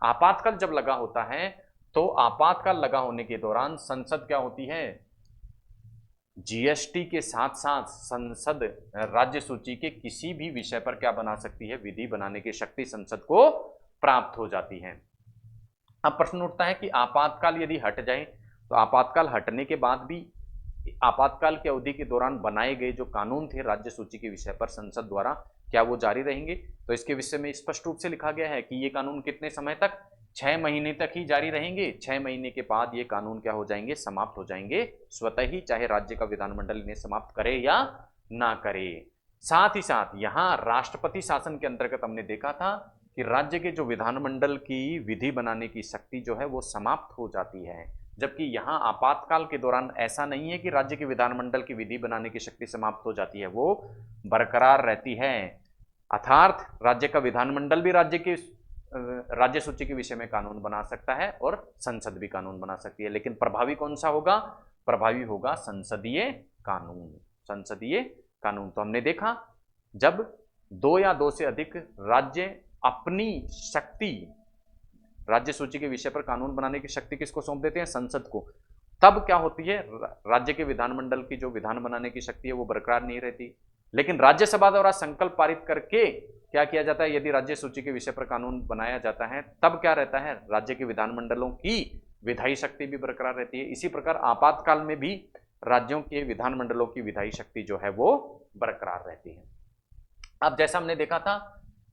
आपातकाल जब लगा होता है तो आपातकाल लगा होने के दौरान संसद क्या होती है? जीएसटी के साथ साथ संसद राज्य सूची के किसी भी विषय पर क्या बना सकती है? विधि बनाने की शक्ति संसद को प्राप्त हो जाती है। अब प्रश्न उठता है कि आपातकाल यदि हट जाए तो आपातकाल हटने के बाद भी आपातकाल की अवधि के दौरान बनाए गए जो कानून थे राज्य सूची के विषय पर संसद द्वारा, क्या वो जारी रहेंगे? तो इसके विषय में स्पष्ट रूप से लिखा गया है कि ये कानून कितने समय तक? 6 महीने तक ही जारी रहेंगे। 6 महीने के बाद ये कानून क्या हो जाएंगे? समाप्त हो जाएंगे स्वतः ही, चाहे राज्य का विधानमंडल इन्हें समाप्त करे या ना करे। साथ ही साथ यहाँ राष्ट्रपति शासन के अंतर्गत हमने देखा था कि राज्य के जो विधानमंडल की विधि बनाने की शक्ति जो है वो समाप्त हो जाती है, जबकि यहाँ आपातकाल के दौरान ऐसा नहीं है कि राज्य के विधानमंडल की विधि बनाने की शक्ति समाप्त हो जाती है, वो बरकरार रहती है। अर्थात राज्य का विधानमंडल भी राज्य सूची के विषय में कानून बना सकता है और संसद भी कानून बना सकती है, लेकिन प्रभावी कौन सा होगा? प्रभावी होगा संसदीय कानून। संसदीय कानून तो हमने देखा जब 2 या 2 से अधिक राज्य अपनी शक्ति राज्य सूची के विषय पर कानून बनाने की शक्ति किसको सौंप देते हैं? संसद को। तब क्या होती है? राज्य के विधानमंडल की जो विधान बनाने की शक्ति है वो बरकरार नहीं रहती। लेकिन राज्यसभा द्वारा संकल्प पारित करके क्या किया जाता है? यदि राज्य सूची के विषय पर कानून बनाया जाता है तब क्या रहता है? राज्य के विधानमंडलों की विधायी शक्ति भी बरकरार रहती है। इसी प्रकार आपातकाल में भी राज्यों के विधानमंडलों की विधायी शक्ति जो है वो बरकरार रहती है। अब जैसा हमने देखा था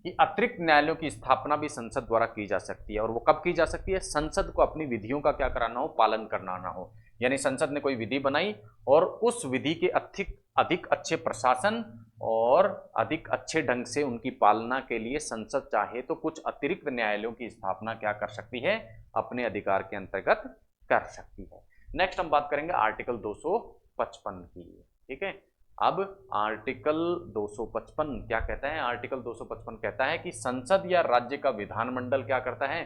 कि अतिरिक्त न्यायालयों की स्थापना भी संसद द्वारा की जा सकती है, और वो कब की जा सकती है? संसद को अपनी विधियों का क्या कराना हो? पालन करना हो। यानी संसद ने कोई विधि बनाई और उस विधि के अधिक अच्छे प्रशासन और अधिक अच्छे ढंग से उनकी पालना के लिए संसद चाहे तो कुछ अतिरिक्त न्यायालयों की स्थापना क्या कर सकती है, अपने अधिकार के अंतर्गत कर सकती है। नेक्स्ट हम बात करेंगे आर्टिकल 255 की। ठीक है, अब आर्टिकल 255 क्या कहता है? आर्टिकल 255 कहता है कि संसद या राज्य का विधानमंडल क्या करता है,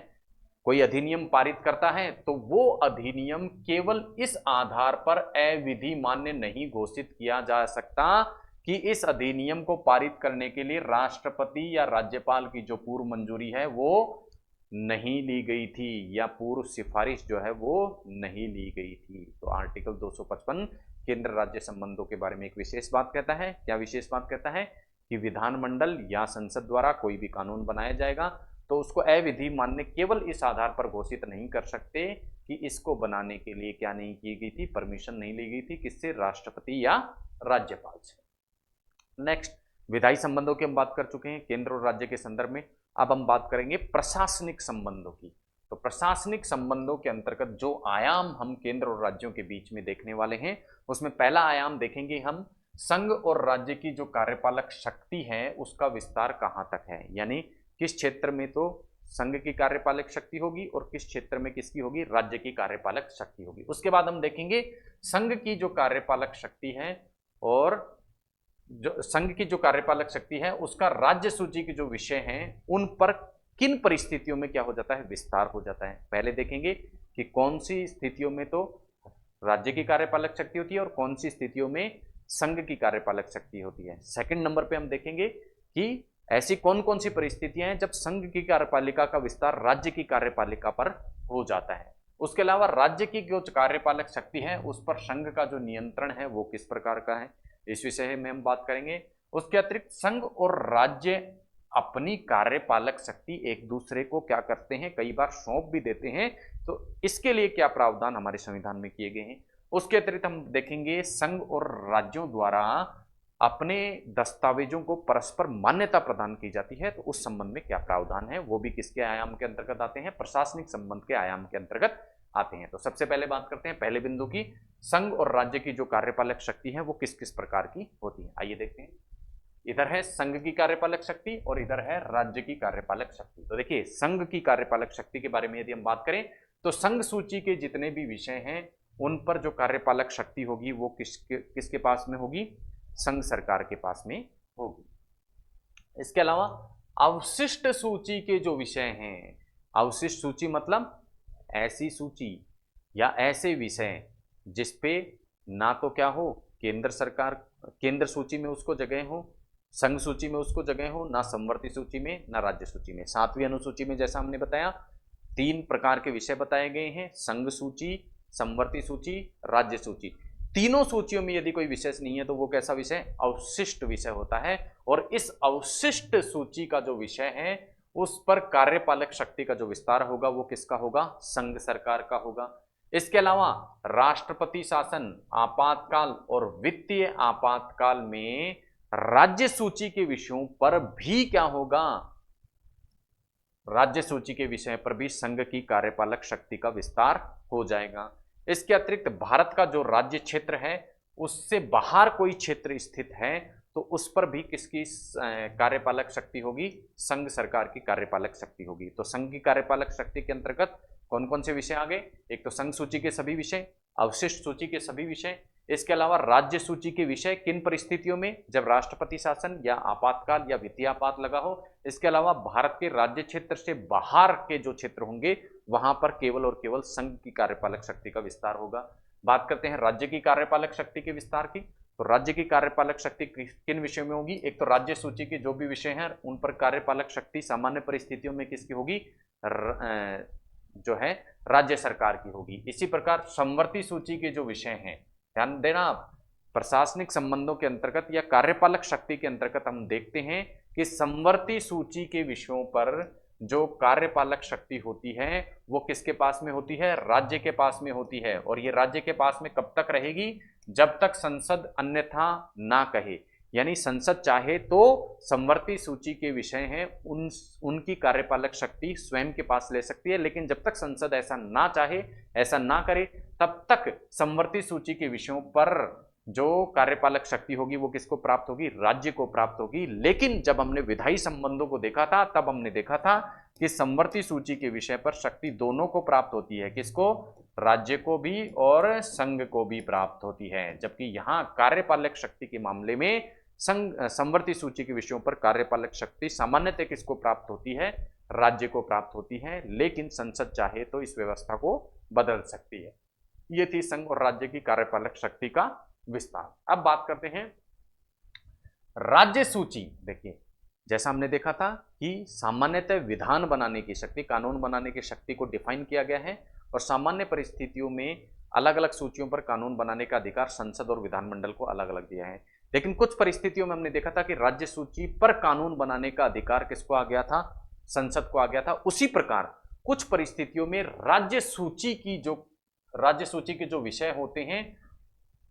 कोई अधिनियम पारित करता है तो वो अधिनियम केवल इस आधार पर अविधि मान्य नहीं घोषित किया जा सकता कि इस अधिनियम को पारित करने के लिए राष्ट्रपति या राज्यपाल की जो पूर्व मंजूरी है वो नहीं ली गई थी, या पूर्व सिफारिश जो है वो नहीं ली गई थी। तो आर्टिकल 255 केंद्र राज्य संबंधों के बारे में एक विशेष बात कहता है। क्या विशेष बात कहता है? कि विधानमंडल या संसद द्वारा कोई भी कानून बनाया जाएगा तो उसको अविधि मान्य केवल इस आधार पर घोषित नहीं कर सकते कि इसको बनाने के लिए क्या नहीं की गई थी, परमिशन नहीं ली गई थी, किससे? राष्ट्रपति या राज्यपाल से। नेक्स्ट, विधायी संबंधों की हम बात कर चुके हैं केंद्र और राज्य के संदर्भ में। अब हम बात करेंगे प्रशासनिक संबंधों की। तो प्रशासनिक संबंधों के अंतर्गत जो आयाम हम केंद्र और राज्यों के बीच में देखने वाले हैं, उसमें पहला आयाम देखेंगे हम संघ और राज्य की जो कार्यपालक शक्ति है उसका विस्तार कहां तक है, यानी किस क्षेत्र में तो संघ की कार्यपालक शक्ति होगी और किस क्षेत्र में किसकी होगी, राज्य की कार्यपालक शक्ति होगी। उसके बाद हम देखेंगे संघ की जो कार्यपालक शक्ति है और जो संघ की जो कार्यपालक शक्ति है उसका राज्य सूची के जो विषय हैं उन पर किन परिस्थितियों में क्या हो जाता है, विस्तार हो जाता है। पहले देखेंगे कि कौन सी स्थितियों में तो राज्य की कार्यपालक शक्ति होती है और कौन सी स्थितियों में संघ की कार्यपालक शक्ति होती है। सेकंड नंबर पे हम देखेंगे कि ऐसी कौन कौन सी परिस्थितियां हैं जब संघ की कार्यपालिका का विस्तार राज्य की कार्यपालिका पर हो जाता है। उसके अलावा राज्य की जो कार्यपालक शक्ति है उस पर संघ का जो नियंत्रण है वो किस प्रकार का है, इस विषय में हम बात करेंगे। उसके अतिरिक्त संघ और राज्य अपनी कार्यपालक शक्ति एक दूसरे को क्या करते हैं, कई बार सौंप भी देते हैं, तो इसके लिए क्या प्रावधान हमारे संविधान में किए गए हैं। उसके अतिरिक्त हम देखेंगे संघ और राज्यों द्वारा अपने दस्तावेजों को परस्पर मान्यता प्रदान की जाती है, तो उस संबंध में क्या प्रावधान है, वो भी किसके आयाम के अंतर्गत आते हैं, प्रशासनिक संबंध के आयाम के अंतर्गत आते हैं। तो सबसे पहले बात करते हैं पहले बिंदु की, संघ और राज्य की जो कार्यपालक शक्ति है वो किस किस प्रकार की होती है। आइए देखते हैं, इधर है संघ की कार्यपालक शक्ति और इधर है राज्य की कार्यपालक शक्ति। तो देखिए संघ की कार्यपालक शक्ति के बारे में यदि हम बात करें तो संघ सूची के जितने भी विषय हैं उन पर जो कार्यपालक शक्ति होगी वो किसके पास में होगी, संघ सरकार के पास में होगी। इसके अलावा अवशिष्ट सूची के जो विषय हैं, अवशिष्ट सूची मतलब ऐसी सूची या ऐसे विषय जिसपे ना तो क्या हो केंद्र सरकार, केंद्र सूची में उसको जगह हो, संघ सूची में उसको जगह हो, ना समवर्ती सूची में ना राज्य सूची में। 7वीं अनुसूची में जैसा हमने बताया 3 प्रकार के विषय बताए गए हैं, संघ सूची, समवर्ती सूची, राज्य सूची। तीनों सूचियों में यदि कोई विषय नहीं है तो वो कैसा विषय, अवशिष्ट विषय होता है। और इस अवशिष्ट सूची का जो विषय है उस पर कार्यपालक शक्ति का जो विस्तार होगा वो किसका होगा, संघ सरकार का होगा। इसके अलावा राष्ट्रपति शासन, आपातकाल और वित्तीय आपातकाल में राज्य सूची के विषयों पर भी क्या होगा, राज्य सूची के विषय पर भी संघ की कार्यपालक शक्ति का विस्तार हो जाएगा। इसके अतिरिक्त भारत का जो राज्य क्षेत्र है उससे बाहर कोई क्षेत्र स्थित है तो उस पर भी किसकी कार्यपालक शक्ति होगी, संघ सरकार की कार्यपालक शक्ति होगी। तो संघ की कार्यपालक शक्ति के अंतर्गत कौन कौन से विषय आ गए, एक तो संघ सूची के सभी विषय, अवशिष्ट सूची के सभी विषय, इसके अलावा राज्य सूची के विषय किन परिस्थितियों में, जब राष्ट्रपति शासन या आपातकाल या वित्तीय आपात लगा हो। इसके अलावा भारत के राज्य क्षेत्र से बाहर के जो क्षेत्र होंगे वहां पर केवल और केवल संघ की कार्यपालक शक्ति का विस्तार होगा। बात करते हैं राज्य की कार्यपालक शक्ति के विस्तार की। तो राज्य की कार्यपालक शक्ति किन विषयों में होगी, एक तो राज्य सूची के जो भी विषय हैं उन पर कार्यपालक शक्ति सामान्य परिस्थितियों में किसकी होगी, जो है राज्य सरकार की होगी। इसी प्रकार समवर्ती सूची के जो विषय हैं, ध्यान देना आप, प्रशासनिक संबंधों के अंतर्गत या कार्यपालक शक्ति के अंतर्गत हम देखते हैं कि समवर्ती सूची के विषयों पर जो कार्यपालक शक्ति होती है वो किसके पास में होती है, राज्य के पास में होती है। और ये राज्य के पास में कब तक रहेगी, जब तक संसद अन्यथा ना कहे, यानी संसद चाहे तो समवर्ती सूची के विषय हैं उनकी कार्यपालक शक्ति स्वयं के पास ले सकती है, लेकिन जब तक संसद ऐसा ना चाहे, ऐसा ना करे, तब तक समवर्ती सूची के विषयों पर जो कार्यपालक शक्ति होगी वो किसको प्राप्त होगी, राज्य को प्राप्त होगी। लेकिन जब हमने विधायी संबंधों को देखा था तब हमने देखा था कि समवर्ती सूची के विषय पर शक्ति दोनों को प्राप्त होती है, किसको, राज्य को भी और संघ को भी प्राप्त होती है। जबकि यहां कार्यपालक शक्ति के मामले में समवर्ती सूची के विषयों पर कार्यपालक शक्ति सामान्यतः किसको प्राप्त होती है, राज्य को प्राप्त होती है। लेकिन संसद चाहे तो इस व्यवस्था को बदल सकती है। ये थी संघ और राज्य की कार्यपालक शक्ति का विस्तार। अब बात करते हैं राज्य सूची। देखिए, जैसा हमने देखा था कि सामान्यतः विधान बनाने की शक्ति, कानून बनाने की शक्ति को डिफाइन किया गया है और सामान्य परिस्थितियों में अलग अलग सूचियों पर कानून बनाने का अधिकार संसद और विधानमंडल को अलग अलग दिया है। लेकिन कुछ परिस्थितियों में हमने देखा था कि राज्य सूची पर कानून बनाने का अधिकार किसको आ गया था, संसद को आ गया था। उसी प्रकार कुछ परिस्थितियों में राज्य सूची के जो विषय होते हैं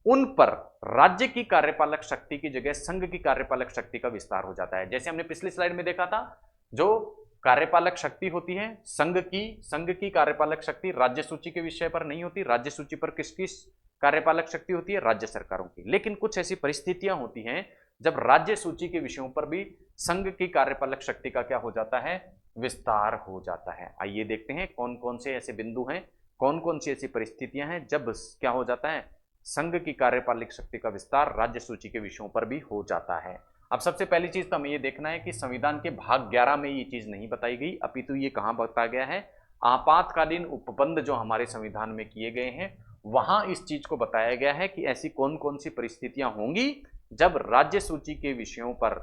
उन पर राज्य की कार्यपालक शक्ति की जगह संघ की कार्यपालक शक्ति का विस्तार हो जाता है। जैसे हमने पिछली स्लाइड में देखा था, जो कार्यपालक शक्ति होती है संघ की कार्यपालक शक्ति राज्य सूची के विषय पर नहीं होती। राज्य सूची पर किसकी कार्यपालक शक्ति होती है, राज्य सरकारों की। लेकिन कुछ ऐसी परिस्थितियां होती हैं जब राज्य सूची के विषयों पर भी संघ की कार्यपालक शक्ति का क्या हो जाता है, विस्तार हो जाता है। आइए देखते हैं कौन कौन से ऐसे बिंदु हैं, कौन कौन सी ऐसी परिस्थितियां हैं जब क्या हो जाता है, संघ की कार्यपालक शक्ति का विस्तार राज्य सूची के विषयों पर भी हो जाता है। अब सबसे पहली चीज तो हमें ये देखना है कि संविधान के भाग 11 में ये चीज नहीं बताई गई, अपितु ये कहां बताया गया है, आपातकालीन उपबंध जो हमारे संविधान में किए गए हैं वहां इस चीज को बताया गया है कि ऐसी कौन कौन सी परिस्थितियां होंगी जब राज्य सूची के विषयों पर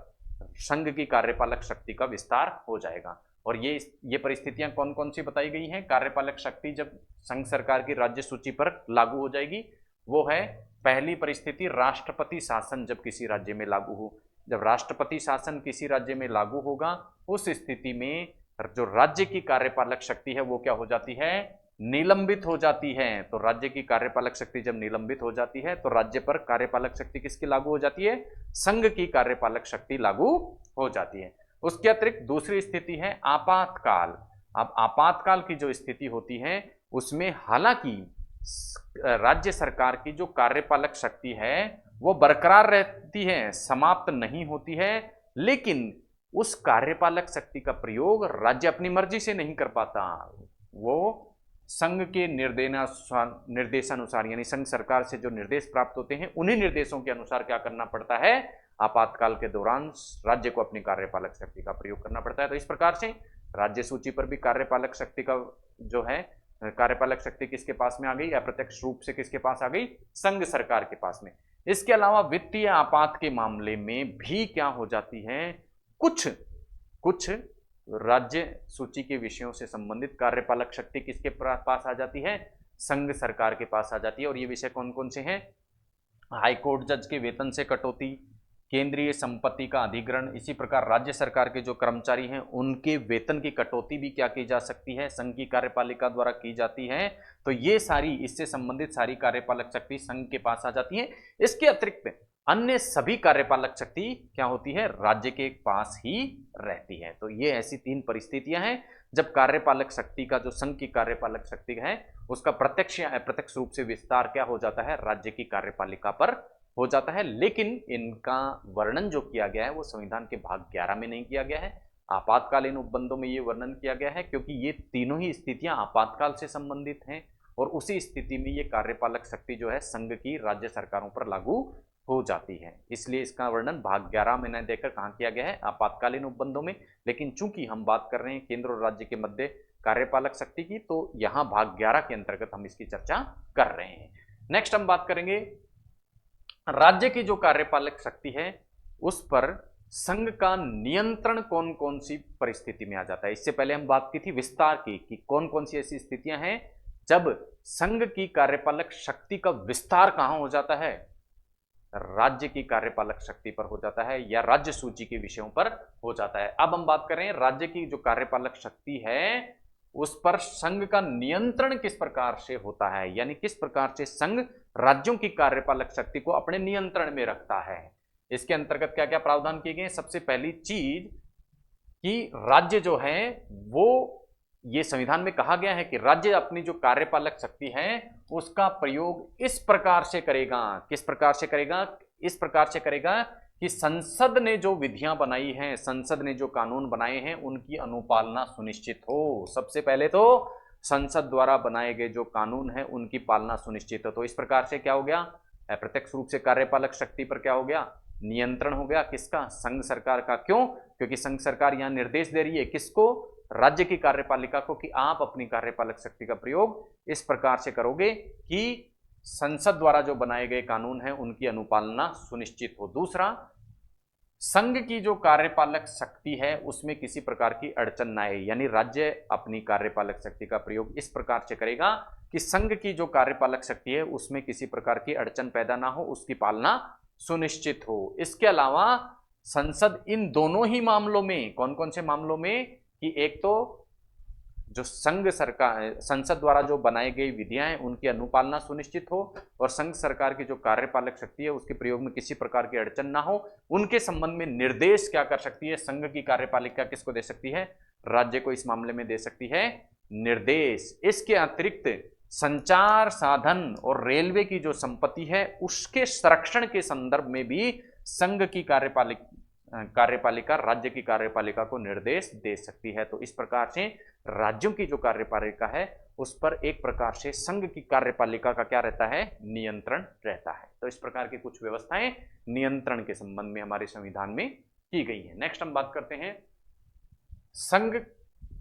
संघ की कार्यपालक शक्ति का विस्तार हो जाएगा। और ये परिस्थितियां कौन कौन सी बताई गई हैं, कार्यपालक शक्ति जब संघ सरकार की राज्य सूची पर लागू हो जाएगी, वो है पहली परिस्थिति राष्ट्रपति शासन जब किसी राज्य में लागू हो। जब राष्ट्रपति शासन किसी राज्य में लागू होगा उस स्थिति में जो राज्य की कार्यपालक शक्ति है वो क्या हो जाती है, निलंबित हो जाती है। तो राज्य की कार्यपालक शक्ति जब निलंबित हो जाती है तो राज्य पर कार्यपालक शक्ति किसकी लागू हो जाती है, संघ की कार्यपालक शक्ति लागू हो जाती है। उसके अतिरिक्त दूसरी स्थिति है आपातकाल। अब आपातकाल की जो स्थिति होती है उसमें हालांकि राज्य सरकार की जो कार्यपालक शक्ति है वो बरकरार रहती है, समाप्त नहीं होती है, लेकिन उस कार्यपालक शक्ति का प्रयोग राज्य अपनी मर्जी से नहीं कर पाता। वो संघ के निर्देशानुसार यानी संघ सरकार से जो निर्देश प्राप्त होते हैं उन्हीं निर्देशों के अनुसार क्या करना पड़ता है, आपातकाल के दौरान राज्य को अपनी कार्यपालक शक्ति का प्रयोग करना पड़ता है। तो इस प्रकार से राज्य सूची पर भी कार्यपालक शक्ति का जो है, कार्यपालक शक्ति किसके पास में आ गई, अप्रत्यक्ष रूप से किसके पास आ गई, संघ सरकार के पास में। इसके अलावा वित्तीय आपात के मामले में भी क्या हो जाती है, कुछ राज्य सूची के विषयों से संबंधित कार्यपालक शक्ति किसके पास आ जाती है, संघ सरकार के पास आ जाती है। और ये विषय कौन कौन से हैं, हाईकोर्ट जज के वेतन से कटौती, केंद्रीय संपत्ति का अधिग्रहण, इसी प्रकार राज्य सरकार के जो कर्मचारी हैं उनके वेतन की कटौती भी क्या की जा सकती है, संघ की कार्यपालिका द्वारा की जाती है। तो ये सारी इससे संबंधित सारी कार्यपालक शक्ति संघ के पास आ जाती है। इसके अतिरिक्त अन्य सभी कार्यपालक शक्ति क्या होती है, राज्य के पास ही रहती है। तो ये ऐसी तीन परिस्थितियां हैं जब कार्यपालक शक्ति का जो संघ की कार्यपालक शक्ति है उसका प्रत्यक्ष या अप्रत्यक्ष रूप से विस्तार क्या हो जाता है, राज्य की कार्यपालिका पर हो जाता है। लेकिन इनका वर्णन जो किया गया है वो संविधान के भाग 11 में नहीं किया गया है, आपातकालीन उपबंधों में ये वर्णन किया गया है, क्योंकि ये तीनों ही स्थितियां आपातकाल से संबंधित हैं और उसी स्थिति में ये कार्यपालक शक्ति जो है संघ की राज्य सरकारों पर लागू हो जाती है। इसलिए इसका वर्णन भाग 11 में न देकर कहाँ किया गया है, आपातकालीन उपबंधों में। लेकिन चूंकि हम बात कर रहे हैं केंद्र और राज्य के मध्य कार्यपालक शक्ति की, तो यहाँ भाग 11 के अंतर्गत हम इसकी चर्चा कर रहे हैं। नेक्स्ट हम बात करेंगे राज्य की जो कार्यपालक शक्ति है उस पर संघ का नियंत्रण कौन कौन सी परिस्थिति में आ जाता है। इससे पहले हम बात की थी विस्तार की कि कौन कौन सी ऐसी स्थितियां हैं जब संघ की कार्यपालक शक्ति का विस्तार कहां हो जाता है, राज्य की कार्यपालक शक्ति पर हो जाता है या राज्य सूची के विषयों पर हो जाता है। अब हम बात कर रहे हैं राज्य की जो कार्यपालक शक्ति है उस पर संघ का नियंत्रण किस प्रकार से होता है, यानी किस प्रकार से संघ राज्यों की कार्यपालक शक्ति को अपने नियंत्रण में रखता है। इसके अंतर्गत क्या क्या प्रावधान किए गए। सबसे पहली चीज कि राज्य जो है वो ये संविधान में कहा गया है कि राज्य अपनी जो कार्यपालक शक्ति है उसका प्रयोग इस प्रकार से करेगा। किस प्रकार से करेगा? इस प्रकार से करेगा कि संसद ने जो विधियां बनाई हैं, संसद ने जो कानून बनाए हैं, उनकी अनुपालना सुनिश्चित हो। सबसे पहले तो संसद द्वारा बनाए गए जो कानून है उनकी पालना सुनिश्चित हो। तो इस प्रकार से क्या हो गया? अप्रत्यक्ष रूप से कार्यपालक शक्ति पर क्या हो गया? नियंत्रण हो गया। किसका? संघ सरकार का। क्यों? क्योंकि संघ सरकार यहां निर्देश दे रही है किसको? राज्य की कार्यपालिका को, कि आप अपनी कार्यपालक शक्ति का प्रयोग इस प्रकार से करोगे कि संसद द्वारा जो बनाए गए कानून हैं उनकी अनुपालना सुनिश्चित हो। दूसरा, संघ की जो कार्यपालक शक्ति है उसमें किसी प्रकार की अड़चन ना आए, यानी राज्य अपनी कार्यपालक शक्ति का प्रयोग इस प्रकार से करेगा कि संघ की जो कार्यपालक शक्ति है उसमें किसी प्रकार की अड़चन पैदा ना हो, उसकी पालना सुनिश्चित हो। इसके अलावा संसद इन दोनों ही मामलों में, कौन कौन से मामलों में, कि एक तो जो संघ सरकार, संसद द्वारा जो बनाई गई विधियां हैं उनकी अनुपालना सुनिश्चित हो, और संघ सरकार की जो कार्यपालक शक्ति है उसके प्रयोग में किसी प्रकार की अड़चन ना हो, उनके संबंध में निर्देश क्या कर सकती है संघ की कार्यपालिका? किसको दे सकती है? राज्य को इस मामले में दे सकती है निर्देश। इसके अतिरिक्त संचार साधन और रेलवे की जो संपत्ति है उसके संरक्षण के संदर्भ में भी संघ की कार्यपालिका राज्य की कार्यपालिका को निर्देश दे सकती है। तो इस प्रकार से राज्यों की जो कार्यपालिका है उस पर एक प्रकार से संघ की कार्यपालिका का क्या रहता है? नियंत्रण रहता है। तो इस प्रकार की कुछ व्यवस्थाएं नियंत्रण के संबंध में हमारे संविधान में की गई है। नेक्स्ट हम बात करते हैं, संघ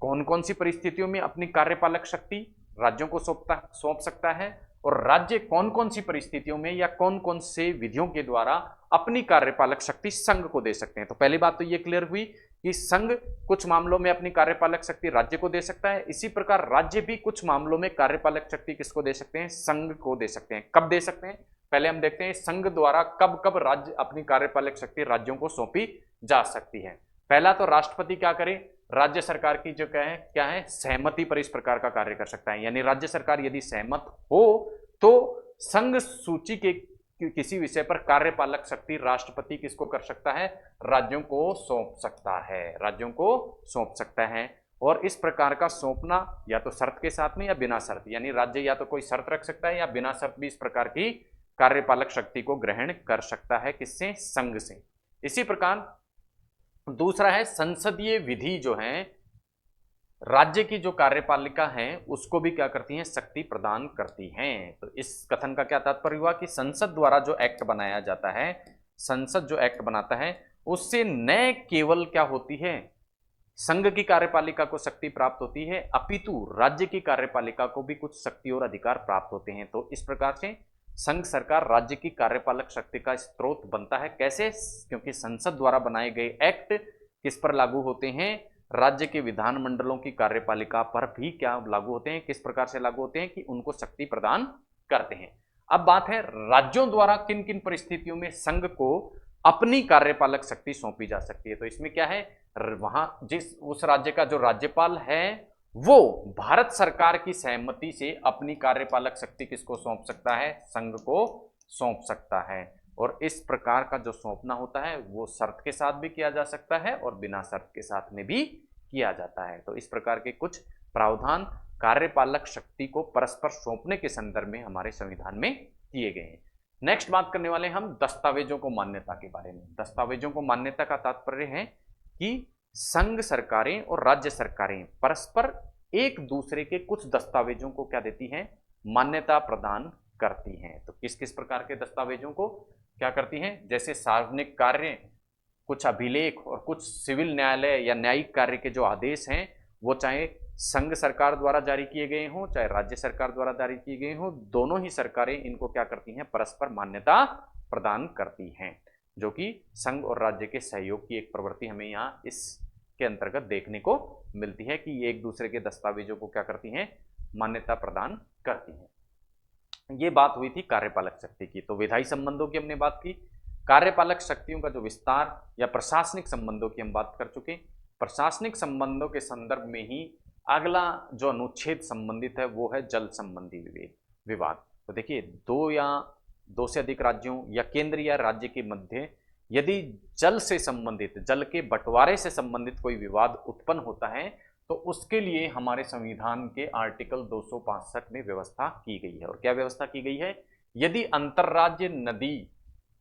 कौन कौन सी परिस्थितियों में अपनी कार्यपालक शक्ति राज्यों को सौंप सकता है, और राज्य कौन कौन सी परिस्थितियों में या कौन कौन से विधियों के द्वारा अपनी कार्यपालक शक्ति संघ को दे सकते हैं। तो पहली बात तो ये क्लियर हुई कि संघ कुछ मामलों में अपनी कार्यपालक शक्ति राज्य को दे सकता है, इसी प्रकार राज्य भी कुछ मामलों में कार्यपालक शक्ति किसको दे सकते हैं? संघ को दे सकते हैं। कब दे सकते हैं? पहले हम देखते हैं संघ द्वारा कब कब राज्य अपनी कार्यपालक शक्ति राज्यों को सौंपी जा सकती है। पहला तो राष्ट्रपति क्या करे? राज्य सरकार की जो क्या है सहमति पर इस प्रकार का कार्य कर सकता है, यानी राज्य सरकार यदि सहमत हो तो संघ सूची के किसी विषय पर कार्यपालक शक्ति राष्ट्रपति किसको कर सकता है? राज्यों को सौंप सकता है, राज्यों को सौंप सकता है। और इस प्रकार का सौंपना या तो शर्त के साथ में या बिना शर्त, यानी राज्य या तो कोई शर्त रख सकता है या बिना शर्त भी इस प्रकार की कार्यपालक शक्ति को ग्रहण कर सकता है। किससे? संघ से। इसी प्रकार दूसरा है संसदीय विधि जो है राज्य की जो कार्यपालिका है उसको भी क्या करती हैं? शक्ति प्रदान करती हैं। तो इस कथन का क्या तात्पर्य हुआ कि संसद द्वारा जो एक्ट बनाया जाता है, संसद जो एक्ट बनाता है उससे न केवल क्या होती है संघ की कार्यपालिका को शक्ति प्राप्त होती है, अपितु राज्य की कार्यपालिका को भी कुछ शक्ति और अधिकार प्राप्त होते हैं। तो इस प्रकार से संघ सरकार राज्य की कार्यपालक शक्ति का स्रोत बनता है। कैसे? क्योंकि संसद द्वारा बनाए गए एक्ट किस पर लागू होते हैं? राज्य के विधानमंडलों की कार्यपालिका पर भी क्या लागू होते हैं? किस प्रकार से लागू होते हैं? कि उनको शक्ति प्रदान करते हैं। अब बात है राज्यों द्वारा किन किन परिस्थितियों में संघ को अपनी कार्यपालक शक्ति सौंपी जा सकती है। तो इसमें क्या है, वहां उस राज्य का जो राज्यपाल है वो भारत सरकार की सहमति से अपनी कार्यपालक शक्ति किसको सौंप सकता है? संघ को सौंप सकता है। और इस प्रकार का जो सौंपना होता है वो शर्त के साथ भी किया जा सकता है और बिना शर्त के साथ में भी किया जाता है। तो इस प्रकार के कुछ प्रावधान कार्यपालक शक्ति को परस्पर सौंपने के संदर्भ में हमारे संविधान में किए गए हैं। नेक्स्ट बात करने वाले हम दस्तावेजों को मान्यता के बारे में। दस्तावेजों को मान्यता का तात्पर्य है कि संघ सरकारें और राज्य सरकारें परस्पर एक दूसरे के कुछ दस्तावेजों को क्या देती हैं? मान्यता प्रदान करती हैं। तो किस किस प्रकार के दस्तावेजों को क्या करती हैं? जैसे सार्वजनिक कार्य, कुछ अभिलेख और कुछ सिविल न्यायालय या न्यायिक कार्य के जो आदेश हैं वो चाहे संघ सरकार द्वारा जारी किए गए हों चाहे राज्य सरकार द्वारा जारी किए गए हों, दोनों ही सरकारें इनको क्या करती हैं? परस्पर मान्यता प्रदान करती हैं, जो कि संघ और राज्य के सहयोग की एक प्रवृत्ति हमें यहाँ इसके अंतर्गत देखने को मिलती है कि ये एक दूसरे के दस्तावेजों को क्या करती हैं? मान्यता प्रदान करती हैं। ये बात हुई थी कार्यपालक शक्ति की। तो विधायी संबंधों की हमने बात की। कार्यपालक शक्तियों का जो विस्तार या प्रशासनिक संबंधों की हम बात कर चुके। प्रशासनिक संबंधों के संदर्भ में ही अगला जो अनुच्छेद संबंधित है वो है जल संबंधी विवाद। तो देखिए, दो या दो से अधिक राज्यों या केंद्र या राज्य के मध्य यदि जल से संबंधित, जल के बंटवारे से संबंधित कोई विवाद उत्पन्न होता है तो उसके लिए हमारे संविधान के आर्टिकल 265 में व्यवस्था की गई है। और क्या व्यवस्था की गई है? यदि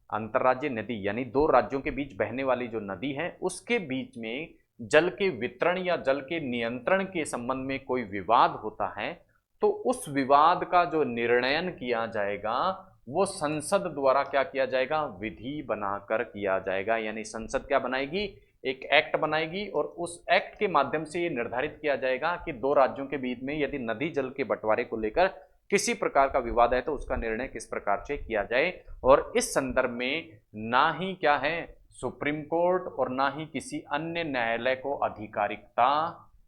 अंतर्राज्य नदी यानी दो राज्यों के बीच बहने वाली जो नदी है उसके बीच में जल के वितरण या जल के नियंत्रण के संबंध में कोई विवाद होता है, तो उस विवाद का जो निर्णयन किया जाएगा वो संसद द्वारा क्या किया जाएगा? विधि बनाकर किया जाएगा। यानी संसद क्या बनाएगी? एक एक्ट बनाएगी और उस एक्ट के माध्यम से ये निर्धारित किया जाएगा कि दो राज्यों के बीच में यदि नदी जल के बंटवारे को लेकर किसी प्रकार का विवाद है तो उसका निर्णय किस प्रकार से किया जाए। और इस संदर्भ में ना ही क्या है सुप्रीम कोर्ट और ना ही किसी अन्य न्यायालय को अधिकारिकता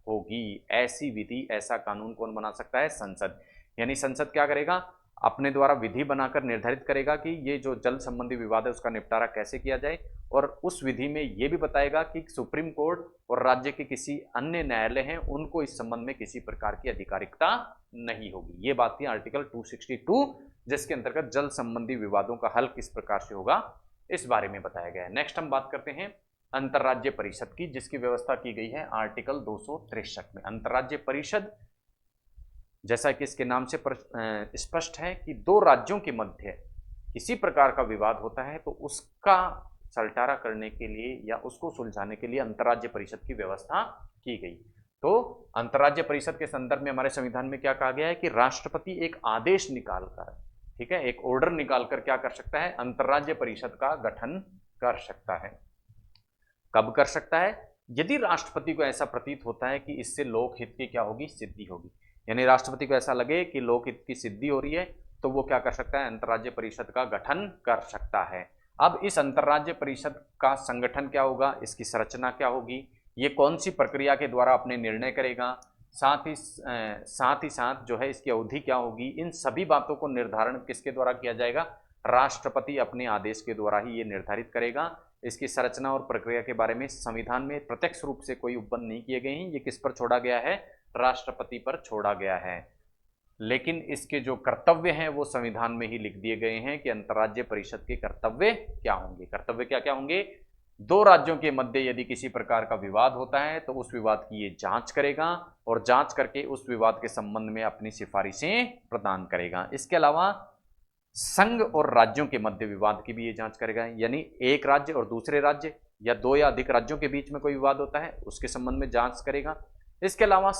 होगी। ऐसी विधि, ऐसा कानून कौन बना सकता है? संसद। यानी संसद क्या करेगा? अपने द्वारा विधि बनाकर निर्धारित करेगा कि ये जो जल संबंधी विवाद है उसका निपटारा कैसे किया जाए, और उस विधि में ये भी बताएगा कि सुप्रीम कोर्ट और राज्य के किसी अन्य न्यायालय हैं उनको इस संबंध में किसी प्रकार की अधिकारिकता नहीं होगी। ये बात थी आर्टिकल 262, जिसके अंतर्गत जल संबंधी विवादों का हल किस प्रकार से होगा इस बारे में बताया गया है। नेक्स्ट हम बात करते हैं अंतर्राज्य परिषद की, जिसकी व्यवस्था की गई है आर्टिकल 263 में। अंतर्राज्य परिषद जैसा कि इसके नाम से स्पष्ट है कि दो राज्यों के मध्य किसी प्रकार का विवाद होता है तो उसका सलटारा करने के लिए या उसको सुलझाने के लिए अंतर्राज्य परिषद की व्यवस्था की गई। तो अंतर्राज्य परिषद के संदर्भ में हमारे संविधान में क्या कहा गया है कि राष्ट्रपति एक आदेश निकालकर, ठीक है, एक ऑर्डर निकालकर क्या कर सकता है? अंतर्राज्य परिषद का गठन कर सकता है। कब कर सकता है? यदि राष्ट्रपति को ऐसा प्रतीत होता है कि इससे लोकहित की क्या होगी? सिद्धि होगी। यानी राष्ट्रपति को ऐसा लगे कि लोकहित की सिद्धि हो रही है तो वो क्या कर सकता है? अंतर्राज्य परिषद का गठन कर सकता है। अब इस अंतर्राज्य परिषद का संगठन क्या होगा? इसकी संरचना क्या होगी? ये कौन सी प्रक्रिया के द्वारा अपने निर्णय करेगा? साथ ही साथ जो है इसकी अवधि क्या होगी? इन सभी बातों को निर्धारण किसके द्वारा किया जाएगा? राष्ट्रपति अपने आदेश के द्वारा ही ये निर्धारित करेगा। इसकी संरचना और प्रक्रिया के बारे में संविधान में प्रत्यक्ष रूप से कोई उपबंध नहीं किए गए हैं। ये किस पर छोड़ा गया है? राष्ट्रपति पर छोड़ा गया है। लेकिन इसके जो कर्तव्य हैं वो संविधान में ही लिख दिए गए हैं कि अंतर्राज्य परिषद के कर्तव्य क्या होंगे। कर्तव्य क्या क्या होंगे? दो राज्यों के मध्य यदि किसी प्रकार का विवाद होता है तो उस विवाद की ये जांच करेगा और जांच करके उस विवाद के संबंध में अपनी सिफारिशें प्रदान करेगा। इसके अलावा संघ और राज्यों के मध्य विवाद की भी ये जांच करेगा। यानी एक राज्य और दूसरे राज्य या दो या अधिक राज्यों के बीच में कोई विवाद होता है उसके संबंध में जांच करेगा। इसके अलावा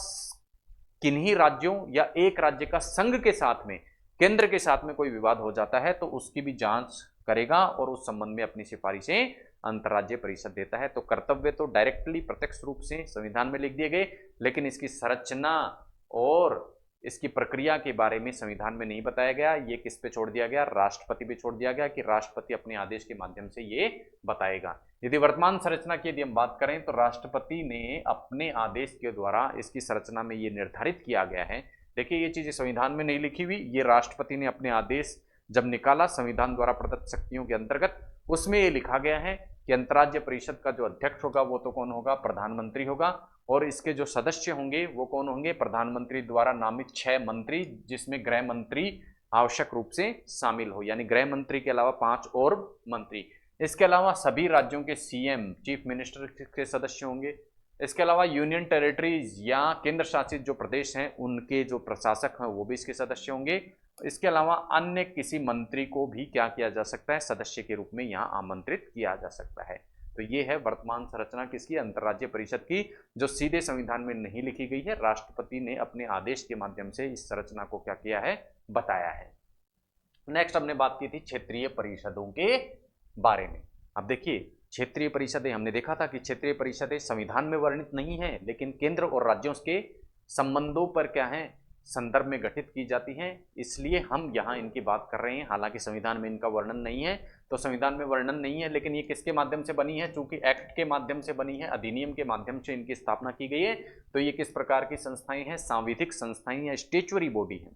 किन्हीं राज्यों या एक राज्य का संघ के साथ में, केंद्र के साथ में कोई विवाद हो जाता है तो उसकी भी जांच करेगा और उस संबंध में अपनी सिफारिशें अंतर्राज्य परिषद देता है। तो कर्तव्य तो डायरेक्टली प्रत्यक्ष रूप से संविधान में लिख दिए गए, लेकिन इसकी संरचना और इसकी प्रक्रिया के बारे में संविधान में नहीं बताया गया। ये किस पे छोड़ दिया गया? राष्ट्रपति पे छोड़ दिया गया कि राष्ट्रपति अपने आदेश के माध्यम से ये बताएगा। यदि वर्तमान संरचना की यदि हम बात करें तो राष्ट्रपति ने अपने आदेश के द्वारा इसकी संरचना में ये निर्धारित किया गया है। देखिए ये चीजें संविधान में नहीं लिखी हुई, ये राष्ट्रपति ने अपने आदेश जब निकाला संविधान द्वारा प्रदत्त शक्तियों के अंतर्गत, उसमें ये लिखा गया है कि अंतर्राज्य परिषद का जो अध्यक्ष होगा वो तो कौन होगा? प्रधानमंत्री होगा। और इसके जो सदस्य होंगे वो कौन होंगे? प्रधानमंत्री द्वारा नामित 6 मंत्री, जिसमें गृह मंत्री आवश्यक रूप से शामिल हो। यानी गृह मंत्री के अलावा 5 और मंत्री। इसके अलावा सभी राज्यों के सीएम, चीफ मिनिस्टर के सदस्य होंगे। इसके अलावा यूनियन टेरिटरीज या केंद्र शासित जो प्रदेश हैं उनके जो प्रशासक हैं वो भी इसके सदस्य होंगे। इसके अलावा अन्य किसी मंत्री को भी क्या किया जा सकता है? सदस्य के रूप में यहाँ आमंत्रित किया जा सकता है। तो ये है वर्तमान संरचना किसकी? अंतर्राज्य परिषद की, जो सीधे संविधान में नहीं लिखी गई है। राष्ट्रपति ने अपने आदेश के माध्यम से इस संरचना को क्या किया है? बताया है। नेक्स्ट हमने बात की थी क्षेत्रीय परिषदों के बारे में। अब देखिए क्षेत्रीय परिषदें, हमने देखा था कि क्षेत्रीय परिषदें संविधान में वर्णित नहीं है, लेकिन केंद्र और राज्यों के संबंधों पर क्या है? संदर्भ में गठित की जाती हैं, इसलिए हम यहाँ इनकी बात कर रहे हैं। हालांकि संविधान में इनका वर्णन नहीं है, तो संविधान में वर्णन नहीं है, लेकिन ये किसके माध्यम से बनी है? चूंकि एक्ट के माध्यम से बनी है, अधिनियम के माध्यम से इनकी स्थापना की गई है, तो ये किस प्रकार की संस्थाएं हैं? सांविधिक संस्थाएं या स्टेचुअरी बॉडी है।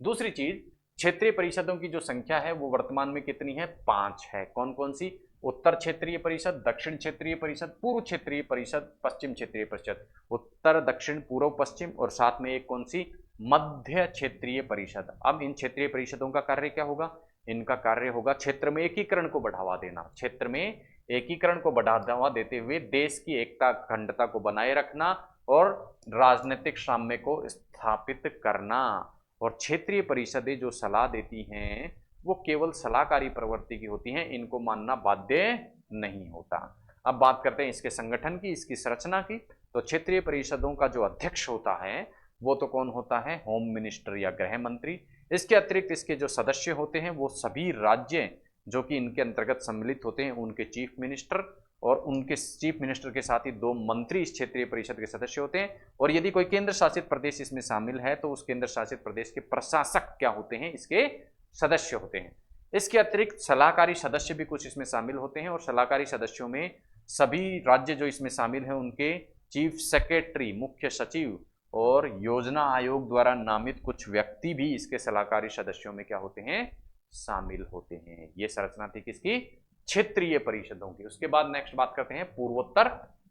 दूसरी चीज, क्षेत्रीय परिषदों की जो संख्या है वो वर्तमान में कितनी है? 5 है। कौन कौन सी? उत्तर क्षेत्रीय परिषद, दक्षिण क्षेत्रीय परिषद, पूर्व क्षेत्रीय परिषद, पश्चिम क्षेत्रीय परिषद। उत्तर, दक्षिण, पूर्व, पश्चिम, और साथ में एक कौन सी? मध्य क्षेत्रीय परिषद। अब इन क्षेत्रीय परिषदों का कार्य क्या होगा? इनका कार्य होगा क्षेत्र में एकीकरण को बढ़ावा देना। क्षेत्र में एकीकरण को बढ़ावा देते हुए देश की एकता, अखंडता को बनाए रखना और राजनीतिक साम्य को स्थापित करना। और क्षेत्रीय परिषदें जो सलाह देती हैं वो केवल सलाहकारी प्रवृत्ति की होती हैं, इनको मानना बाध्य नहीं होता। अब बात करते हैं इसके संगठन की, इसकी संरचना की। तो क्षेत्रीय परिषदों का जो अध्यक्ष होता है वो तो कौन होता है, होम मिनिस्टर या गृह मंत्री। इसके अतिरिक्त इसके जो सदस्य होते हैं वो सभी राज्य जो कि इनके अंतर्गत सम्मिलित होते हैं उनके चीफ मिनिस्टर, और उनके चीफ मिनिस्टर के साथ ही 2 मंत्री इस क्षेत्रीय परिषद के सदस्य होते हैं। और यदि कोई केंद्र शासित प्रदेश इसमें शामिल है तो उस केंद्र शासित प्रदेश के प्रशासक क्या होते हैं, इसके सदस्य होते हैं। इसके अतिरिक्त सलाहकारी सदस्य भी कुछ इसमें शामिल होते हैं, और सलाहकारी सदस्यों में सभी राज्य जो इसमें शामिल हैं उनके चीफ सेक्रेटरी, मुख्य सचिव और योजना आयोग द्वारा नामित कुछ व्यक्ति भी इसके सलाहकारी सदस्यों में क्या होते हैं, शामिल होते हैं। ये संरचना थी किसकी, क्षेत्रीय परिषदों की। उसके बाद नेक्स्ट बात करते हैं पूर्वोत्तर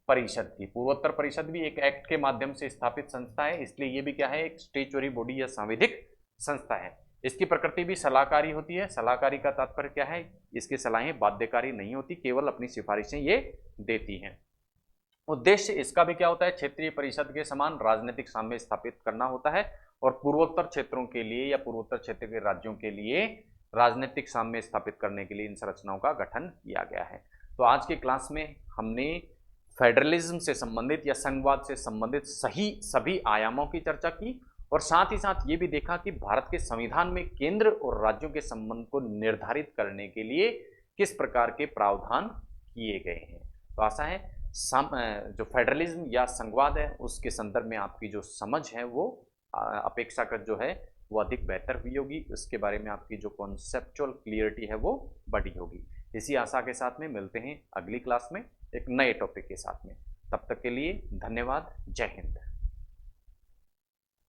परिषद की। पूर्वोत्तर परिषद भी एक एक्ट के माध्यम से स्थापित संस्था है, इसलिए ये भी क्या है, एक स्टैट्यूटरी बॉडी या संवैधिक संस्था है। इसकी प्रकृति भी सलाहकारी होती है। सलाहकारी का तात्पर्य क्या है, इसकी सलाहें बाध्यकारी नहीं होती, केवल अपनी सिफारिशें ये देती हैं। उद्देश्य इसका भी क्या होता है, क्षेत्रीय परिषद के समान राजनीतिक साम्य स्थापित करना होता है, और पूर्वोत्तर क्षेत्रों के लिए या पूर्वोत्तर क्षेत्र के राज्यों के लिए राजनीतिक साम्य स्थापित करने के लिए इन संरचनाओं का गठन किया गया है। तो आज की क्लास में हमने फेडरलिज्म से संबंधित या संघवाद से संबंधित सभी आयामों की चर्चा की, और साथ ही साथ ये भी देखा कि भारत के संविधान में केंद्र और राज्यों के संबंध को निर्धारित करने के लिए किस प्रकार के प्रावधान किए गए हैं। तो आशा है जो फेडरलिज्म या संघवाद है उसके संदर्भ में आपकी जो समझ है वो अपेक्षाकृत जो है वो अधिक बेहतर हुई होगी। इसके बारे में आपकी जो कॉन्सेप्चुअल क्लियरिटी है वो बढ़ी होगी। इसी आशा के साथ में मिलते हैं अगली क्लास में एक नए टॉपिक के साथ में। तब तक के लिए धन्यवाद। जय हिंद।